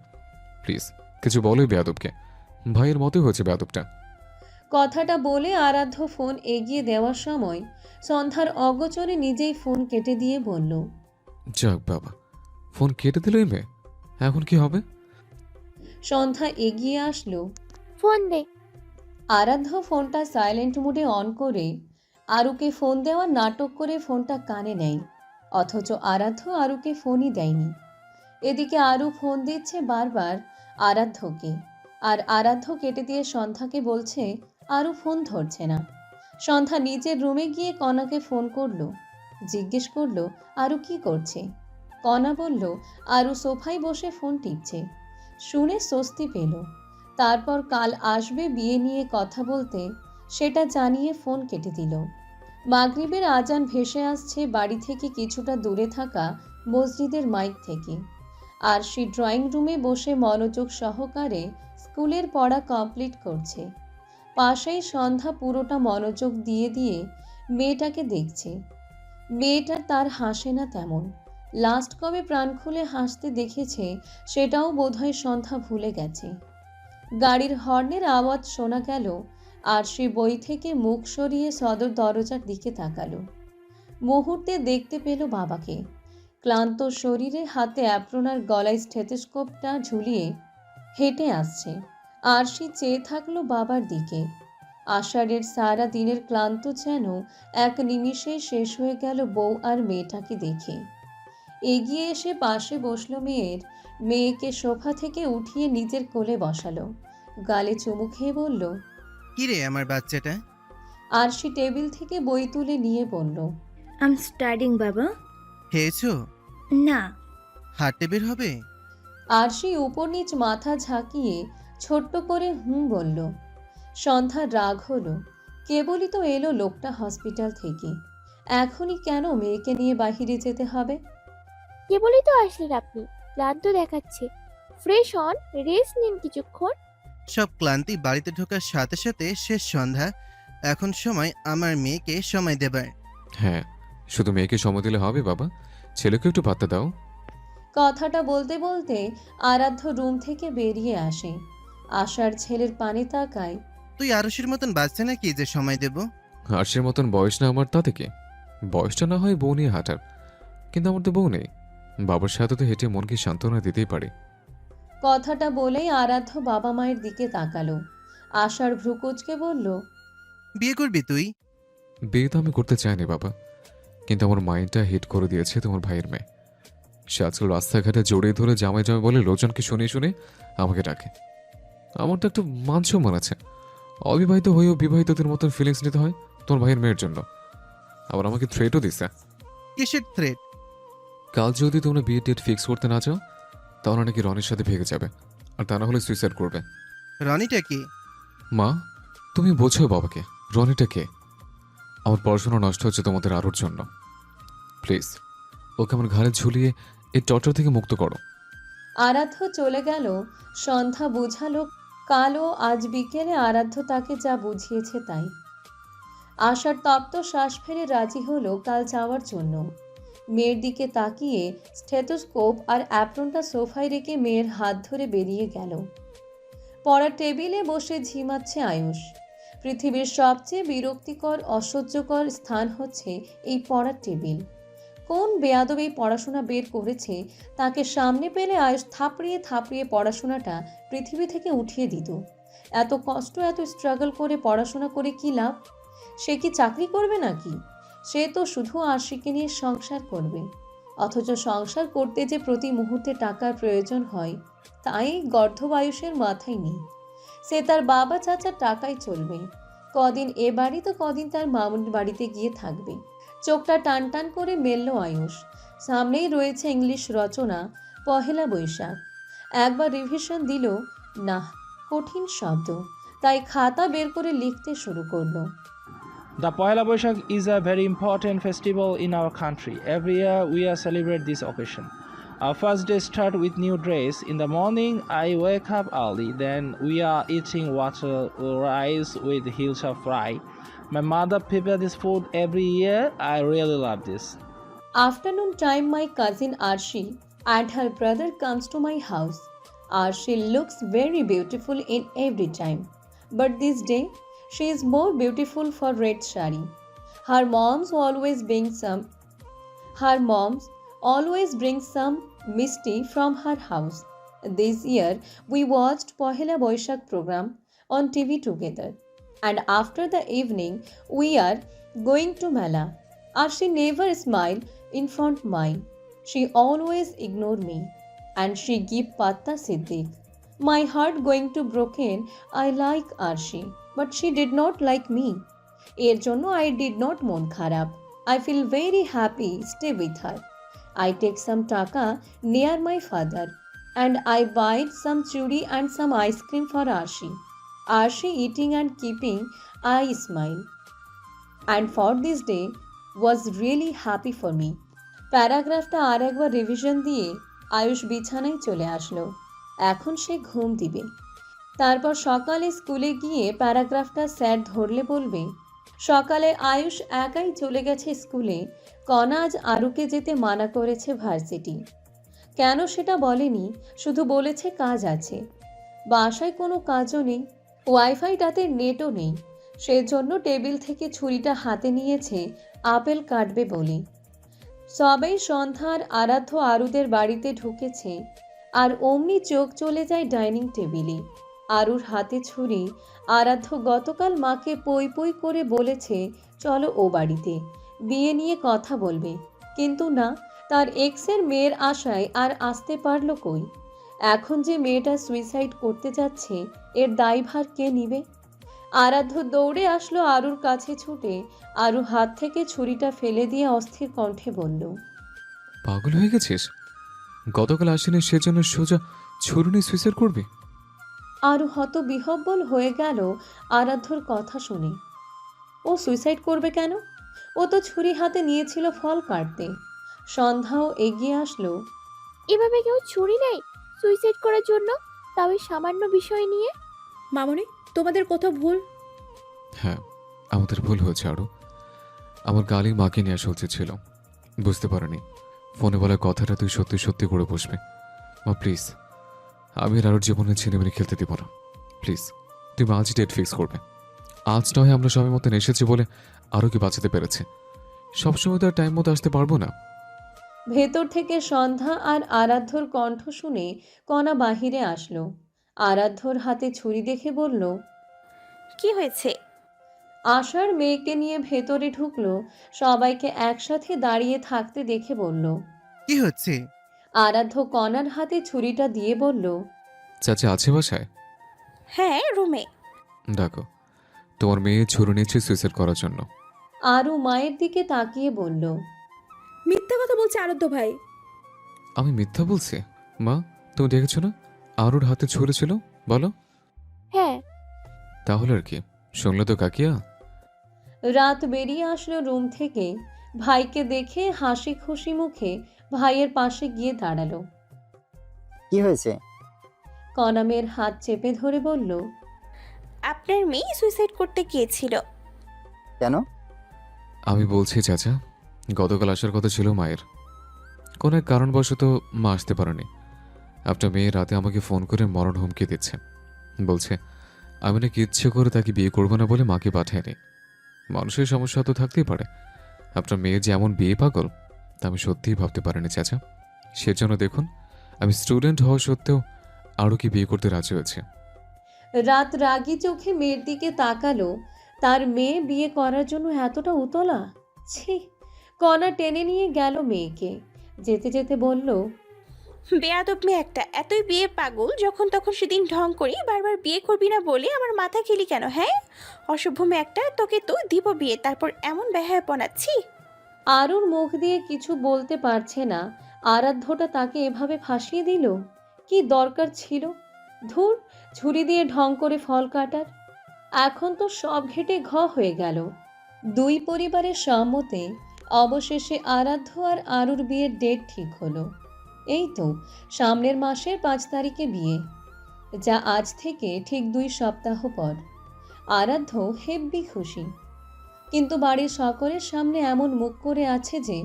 প্লিজ কিছু বলোই বেয়াদবকে, ভাইয়ের মতোই হয়েছে বেয়াদবটা। কথাটা বলে আরাধ্য ফোন এগিয়ে দেওয়ার সময় সন্ধ্যার অগোচরে নিজেই ফোন কেটে দিয়ে বলল, যাক বাবা, ফোন কেটে দিল এই মেয়ে, এখন কি হবে? সন্ধ্যা এগিয়ে আসলো। ফোন দে। আরাধ্য ফোনটা সাইলেন্ট মোডে অন করে আরুকে ফোন দেওয়ার নাটক করে ফোনটা কানে নেয়, অথচ আরাধ্য আরুকে ফোনই দেয়নি। এদিকে আরু ফোন দিচ্ছে বারবার আরাধ্যকে, আর আরাধ্য কেটে দিয়ে সন্ধ্যাকে বলছে আরু ফোন ধরছে না। সন্ধ্যা নিজের রুমে গিয়ে কণাকে ফোন করলো, জিজ্ঞেস করলো আরু কি করছে। কণা বলল আরু সোফায় বসে ফোন টিপছে। শুনে স্বস্তি পেল। তারপর কাল আসবে বিয়ে নিয়ে কথা বলতে, সেটা জানিয়ে ফোন কেটে দিল। মাগরিবের আজান ভেসে আসছে বাড়ি থেকে কিছুটা দূরে থাকা মসজিদের মাইক থেকে। আর সে ড্রয়িং রুমে বসে মনোযোগ সহকারে স্কুলের পড়া কমপ্লিট করছে। পাশেই সন্ধ্যা পুরোটা মনোযোগ দিয়ে দিয়ে মেয়েটাকে দেখছে। মেয়েটার তার হাসে না তেমন। লাস্ট কবে প্রাণ খুলে হাসতে দেখেছে সেটাও বোধহয় সন্ধ্যা ভুলে গেছে। গাড়ির হর্নের আওয়াজ শোনা গেল, আর সে বই থেকে মুখ সরিয়ে সদর দরজার দিকে তাকালো। মুহূর্তে দেখতে পেল বাবাকে, ক্লান্ত শরীরে হাতে অ্যাপ্রোনার গলায় স্টেথোস্কোপটা ঝুলিয়ে হেঁটে আসছে। আর সে চেয়ে থাকলো বাবার দিকে। আষাঢ়ের সারা দিনের ক্লান্ত যেন এক নিমিষেই শেষ হয়ে গেল বউ আর মেয়েটাকে দেখে। এগিয়ে এসে পাশে বসলো মেয়েকে সোফা থেকে উঠিয়ে নিজের কোলে বসালো। গালে চুমু খেয়ে বলল, কিরে আমার বাচ্চাটা? আরশি টেবিল থেকে বই তুলে নিয়ে বলল, আম স্টাডিং বাবা। খেয়েছো? না। হাঁটতে বের হবে? আরশি উপর নিচ মাথা ঝাঁকিয়ে ছোট্ট করে বলল। সন্ধ্যার রাগ হলো, কেবলই তো এলো লোকটা হসপিটাল থেকে, এখনই কেন মেয়েকে নিয়ে বাহিরে যেতে হবে? কেবলই তো আসলেন আপনি, ক্লান্ত দেখাচ্ছে। ফ্রেশ হন, রেস্ট নিন কিছুক্ষণ। সব ক্লান্তি বাড়িতে ঢোকার সাথে সাথে শেষ সন্ধ্যা। এখন সময় আমার মেয়েকে সময় দেবার। হ্যাঁ, শুধু মেয়েকে সময় দিলে হবে বাবা, ছেলেকে একটু পাত্তা দাও। কথাটা বলতে বলতে আরাধ্য রুম থেকে বেরিয়ে আসে। আশার ছেলের পানে তাকায়। তুই আরশের মতন বাচ্চা নাকি যে সময় দেব? হার্ষের মতন বয়স না আমার, তাতে কি? বয়সটা না হয় বউ নিয়ে হাঁটার, কিন্তু আমার তো বউ নেই। বাবার সাথে তো হেঁটে মনকে সান্ত্বনা দিতেই পারি। কথাটা বলেই আরাধ্য বাবা মায়ের দিকে তাকালো। আশার ভ্রুকুচকে বলল, বিয়ে করবি তুই? বিয়ে তো আমি করতে চাইনি বাবা, কিন্তু আমার মাইন্ডটা হিট করে দিয়েছে তোমার ভাইয়ের মেয়ে। সে আজকাল রাস্তাঘাটে জড়িয়ে ধরে জামাই জামাই বলে লোকজনকে শুনে শুনে আমাকে ডাকে। আমার তো একটু মান সম্মান আছে। অবিবাহিত হয়েও বিবাহিতদের মতন ফিলিংস নিতে হয় তোমার ভাইয়ের মেয়ের জন্য। আবার আমাকে থ্রেটও দিছে। কিসের থ্রেট? কাল যদি তোমরা বিয়ে ডেট ফিক্স করতে না চাও, তাহলে নাকি রনির সাথে ভেগে যাবে, আর তা না হলে সুইসাইড করবে। রনিটা কি? মা, তুমি বোঝো বাবাকে, রনিটা কে? আমার পড়াশোনা নষ্ট হচ্ছে তোমাদের আরোর জন্য। প্লিজ ওকে আমার ঘাড়ে ঝুলিয়ে এই টর্চার থেকে মুক্ত করো। আরাধ্য চলে গেল। সন্ধ্যা বুঝালো কালও আজ বিকেলে আরাধ্য তাকে যা বুঝিয়েছে তাই। আশার তপ্ত শ্বাস ফেলে রাজি হলো কাল যাওয়ার জন্য। মেয়ের দিকে তাকিয়ে স্টেথোস্কোপ আর অ্যাপ্রনটা সোফায় রেখে মেয়ের হাত ধরে বেরিয়ে গেল। পড়ার টেবিলে বসে ঝিমাচ্ছে আয়ুষ। পৃথিবীর সবচেয়ে বিরক্তিকর অসহ্যকর স্থান হচ্ছে এই পড়ার টেবিল। কোন বেয়াদব এই পড়াশোনা বের করেছে, তাকে সামনে পেলে আয়ুষ থাপড়িয়ে থাপড়িয়ে পড়াশোনাটা পৃথিবী থেকে উঠিয়ে দিত। এত কষ্ট এত স্ট্রাগল করে পড়াশোনা করে কি লাভ? সে কি চাকরি করবে নাকি? সে তো শুধু আশিকে নিয়ে সংসার করবে। অথচ সংসার করতে যে প্রতি মুহূর্তে টাকার প্রয়োজন হয়, তাই গর্ধব আয়ুষের মাথায় নেই। সে তার বাবা চাচার টাকায় চলবে। কদিন এ বাড়ি তো কদিন তার মামুনির বাড়িতে গিয়ে থাকবে। চোখটা টান টান করে মেলল আয়ুষ। সামনেই রয়েছে ইংলিশ রচনা, পহেলা বৈশাখ। একবার রিভিশন দিল, না কঠিন শব্দ, তাই খাতা বের করে লিখতে শুরু করলো। The Poila Boishakh is a very important festival in our country. Every year we are celebrate this occasion. Our first day start with new dress. In the morning I wake up early. Then we are eating water rice with hilsa fry. My mother prepare this food every year. I really love this. Afternoon time, my cousin Arshi and her brother comes to my house. Arshi looks very beautiful in every time, but this day she is more beautiful for red sari. Her moms always bring some misti from her house. This year we watched Pohela Boishakh program on TV together, and after the evening we are going to Mela. Arshi never smile in front mine. She always ignore me, and she give patta Siddiq. My heart going to broken. I like Arshi, but she did not like me. এর জন্য I did not মন খারাপ. I feel very happy stay with her. I take some taka near my father, and I buy some churi and some ice cream for Arshi. Arshi eating and keeping, I smile. And for this day was really happy for me. প্যারাগ্রাফটা আর একবার রিভিশন দিয়ে আয়ুষ বিছানায় চলে আসলো। এখন সে ঘুম দিবে। তারপর সকালে স্কুলে গিয়ে প্যারাগ্রাফটা স্যার ধরলে বলবে। সকালে আয়ুষ একাই চলে গেছে স্কুলে। কণা আজ আরুকে যেতে মানা করেছে ভার্সিটি। কেন সেটা বলেনি, শুধু বলেছে কাজ আছে। বাসায় কোনো কাজও নেই, ওয়াইফাইটাতে নেটও নেই। সেজন্য টেবিল থেকে ছুরিটা হাতে নিয়েছে আপেল কাটবে বলে। সবেই সন্ধ্যার আরাধ্য আরুদের বাড়িতে ঢুকেছে, আর অমনি চোখ চলে যায় ডাইনিং টেবিলে। আরুর হাতে ছুরি। আরাধ্য গতকাল মাকে পই পই করে বলেছে চলো ও বাড়িতে, বিয়ে নিয়ে কথা বলবে, কিন্তু না, তার এক্সের মেয়ের আশায় আর আসতে পারল কই। এখন যে মেয়েটা সুইসাইড করতে যাচ্ছে, এর দায়ভার কে নিবে? আরাধ্য দৌড়ে আসলো আরুর কাছে ছুটে আরু হাত থেকে ছুরিটা ফেলে দিয়ে অস্থির কণ্ঠে বলল, পাগল হয়ে গেছিস? গতকাল আসেনি সেজন্য সোজা ছুরি নিয়ে সুইসাইড করবি? আরু হতবিহ্বল হয়ে গেল আরাধ্যর কথা শুনে। ও সুইসাইড করবে কেন? ও তো ছুরি হাতে নিয়েছিল ফল কাটতে। সন্ধ্যাও এগিয়ে আসলো। এভাবে কেউ ছুরি নেয় সুইসাইড করার জন্য, তাও এই সামান্য বিষয় নিয়ে? মামনি, তোমাদের কোথাও ভুল। হ্যাঁ, আমাদের ভুল হয়েছে আরও। আমার গালি মাকে নিয়ে আসা উচিত ছিল, বুঝতে পারিনি। ফোনে বলা কথাটা তুই সত্যি সত্যি করে বসবে। মা প্লিজ, আমি আর আরুর জীবনে ছিনেমিনি খেলতে দিব না। প্লিজ, তুমি আজই ডেট ফিক্স করবে। আজ নয় আমরা সময় মতন এসেছি বলে আরও কি বাঁচাতে পেরেছে। সবসময় তো আর টাইম মতো আসতে পারবো না। ভেতর থেকে সন্ধ্যা আর আরাধ্যর কণ্ঠ শুনে কণা বাহিরে আসলো। আরাধ্যর হাতে ছুরি দেখে বলল, কি হয়েছে? আশার মেয়েকে নিয়ে ভেতরে ঢুকলো। সবাইকে একসাথে দাঁড়িয়ে থাকতে দেখে বলল। কি হচ্ছে? আরাধ্য কণার হাতে ছুরিটা দিয়ে বলল, চাচা আছে বাসায়? হ্যাঁ, রুমে। ডাকো। তোমার মেয়ে ছুরি নিয়েছে সুইসাইড করার জন্য। আরু মায়ের দিকে তাকিয়ে বলল, মিথ্যা কথা বলছে আরাধ্য ভাই। আমি মিথ্যা বলছি? মা, তুমি দেখেছো না আরুর হাতে ছুরি ছিল? বলো। হ্যাঁ। তাহলে আর কি, শুনলে তো কাকিয়া। রাত বেরিয়ে আসলো রুম থেকে। ভাইকে দেখে হাসি খুশি মুখে ভাইয়ের পাশে গিয়ে দাঁড়ালো। কি হয়েছে? কনামের হাত চেপে ধরে বলল, আপনার মেয়ে সুইসাইড করতে গিয়েছিল। কেন? আমি বলছি চাচা, গতকাল আসার কথা ছিল মায়ের, কোনো এক কারণবশত মা আসতে পারেনি। আপনার মেয়ে রাতে আমাকে ফোন করে মরণ হুমকি দিচ্ছে। বলছে আমি নাকি ইচ্ছে করে তাকে বিয়ে করবো না বলে মাকে পাঠায়নি। মানুষের সমস্যা তো থাকতেই পারে। আপনার মেয়ে যেমন বিয়ে পাগল তা আমি সত্যিই ভাবতে পারিনি চাচা। সেজন্য দেখুন, আমি স্টুডেন্ট হওয়া সত্ত্বেও আরও কি বিয়ে করতে রাজি হয়েছে। রাত রাগী চোখে মেয়ের দিকে তাকালো। তার মেয়ে বিয়ে করার জন্য এতটা উতলা? ছি! কণা টেনে নিয়ে গেল মেয়েকে। যেতে যেতে বলল, বেয়াদব মেয়ে একটা, এতই বিয়ে পাগল যখন তখন সেদিন ঢং করি বারবার বিয়ে করবি না বলে আমার মাথা খেলি কেন? হ্যাঁ, অসভ্য মেয়ে একটা, তোকে তো দিব বিয়ে, তারপর এমন বেহায়াপনাচ্ছি। আরুর মুখ দিয়ে কিছু বলতে পারছে না। আরাধ্যটা তাকে এভাবে ফাঁসিয়ে দিল। কি দরকার ছিল? ধুর, ছুরি দিয়ে ঢং করে ফল কাটার। এখন তো সব ঘেটে হয়ে গেল। দুই পরিবারের সম্মতে অবশেষে আরাধ্য আর আরুর বিয়ের ডেট ঠিক হলো। এই তো সামনের মাসের 5 তারিখে বিয়ে, যা আজ থেকে ঠিক 2 সপ্তাহ পর। আরাধ্য হেব্বি খুশি, কিন্তু বাড়ির সকলের সামনে এমন মুখ করে আছে যে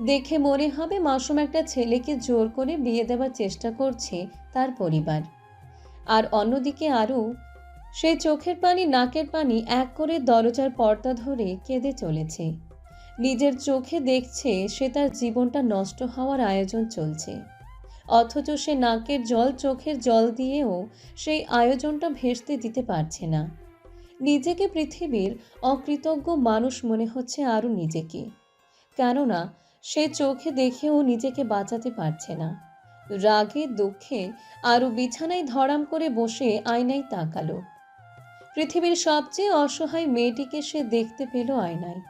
দেখে মনে হবে মাসুম একটা ছেলেকে জোর করে বিয়ে দেওয়ার চেষ্টা করছে তার পরিবার। আর অন্যদিকে আরু, সে চোখের পানি নাকের পানি এক করে দরজার পর্দা ধরে কেঁদে চলেছে। নিজের চোখে দেখছে সে তার জীবনটা নষ্ট হওয়ার আয়োজন চলছে, অথচ সে নাকের জল চোখের জল দিয়েও সেই আয়োজনটা ভেস্তে দিতে পারছে না। নিজেকে পৃথিবীর অকৃতজ্ঞ মানুষ মনে হচ্ছে আরও নিজেকে, কেননা সে চোখে দেখেও নিজেকে বাঁচাতে পারছে না। রাগে দুঃখে আরও বিছানায় ধরাম করে বসে আয়নায় তাকালো। পৃথিবীর সবচেয়ে অসহায় মেয়েটিকে সে দেখতে পেল আয়নায়।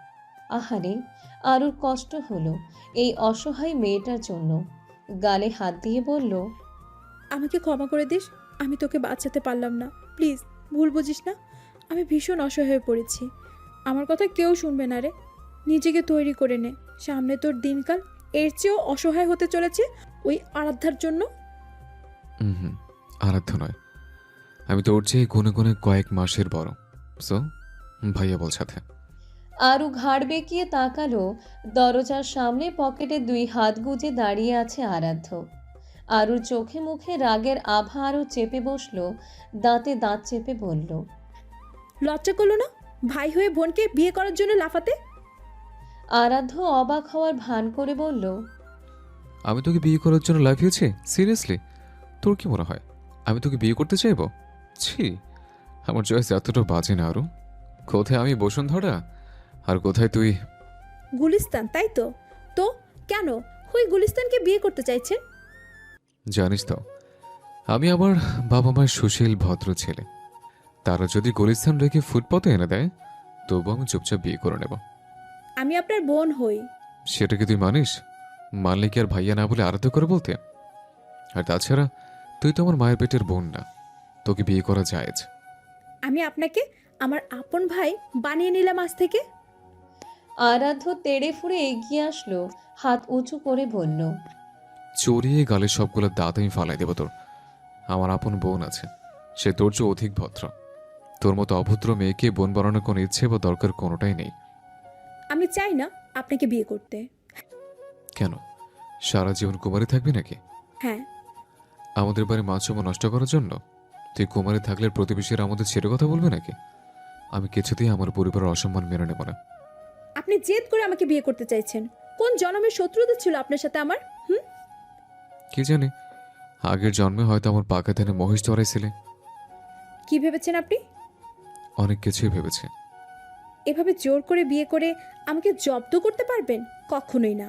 আহারে, আরুর কষ্ট হলো এই অসহায় মেয়েটার জন্য। গালে হাত দিয়ে বলল, আমাকে ক্ষমা করে দিস, আমি তোকে বাঁচাতে পারলাম না। প্লিজ, ভুল বুঝিস না। আমি ভীষণ অসহায় হয়ে পড়েছি। আমার কথা কেউ শুনবে না রে। নিজেকে তৈরি করে নে, সামনে তোর দিনকাল এর চেয়েও অসহায় হতে চলেছে ওই আরাধ্যার জন্য। হুম, আরাধ্য নয়, আমি তোর চেয়ে গুনে গুনে কয়েক মাসের বড়। সো ভাইয়া বল সাথে। আরু ঘাড় বেঁকিয়ে তাকালো। দরজার সামনে পকেটে 2 হাত গুজে দাঁড়িয়ে আছে আরাধ্য। আরুর চোখে মুখে রাগের আভা আরও চেপে বসলো। দাঁতে দাঁত চেপে বলল, লজ্জা করলো না ভাই হয়ে বোনকে বিয়ে করার জন্য লাফাতে? আরাধ্য অবাক হওয়ার ভান করে বলল, আমি তোকে বিয়ে করার জন্য লাফিয়েছি? সিরিয়াসলি? তোর কি মনে হয় আমি তোকে বিয়ে করতে চাইবো? ছি, আমার চয়েস এতটা বাজে না আরু। কোথায় আমি বসুন্ধরা আর কোথায় তুই গুলিস্তান, তাই তো? তো কেন ওই গুলিস্তানকে বিয়ে করতে চাইছেন? জানিস তো আমি আমার বাবা মায়ের সুশীল ভদ্র ছেলে, তারা যদি গুলিস্তান রেখে ফুটপথে এনে দেয় তবু আমি চুপচাপ বিয়ে করে নেব। আমি আপনার বোন হই। সেটা কি তুই মানিস? মানলে কি আর ভাইয়া না বলে আরাধ্য করে বলতে? আর তাছাড়া তুই তো আমার মায়ের পেটের বোন না, তোকে বিয়ে করা জায়েজ। আমি আপনাকে আমার আপন ভাই বানিয়ে নিলাম আজ থেকে। আরাধ্য তেড়ে ফুঁড়ে এগিয়ে আসলো, হাত উঁচু করে বলল, চড়িয়ে গালের সবগুলো দাঁত আমি ফালাই দেব তোর। আমার আপন বোন আছে, সে তোর চেয়ে অধিক ভদ্র। তোর মতো অভদ্র মেয়েকে বোন বানানোর কোনো ইচ্ছে বা দরকার কোনোটাই নেই। আমি চাই না আপনাকে বিয়ে করতে। কেন, সারা জীবন কুমারী থাকবি নাকি? হ্যাঁ। আমাদের বাড়ি মাছমা নষ্ট করার জন্য? তুই কুমারী থাকলে প্রতিবেশীরা আমাদের ছেড়ে কথা বলবে নাকি? আমি কিছুতেই আমার পরিবারের অসম্মান মেনে নেব না। আপনি জেদ করে আমাকে বিয়ে করতে চাইছেন। কোন জন্মের শত্রুতা ছিল আপনার সাথে আমার? কি জানি, আগের জন্মে হয়তো আমার পাকা ধানে মহিষ ধরাইছিলে। কি ভেবেছেন আপনি? অনেক কিছুই ভেবেছে। এভাবে জোর করে বিয়ে করে আমাকে জব্দ করতে পারবেন? কখনোই না।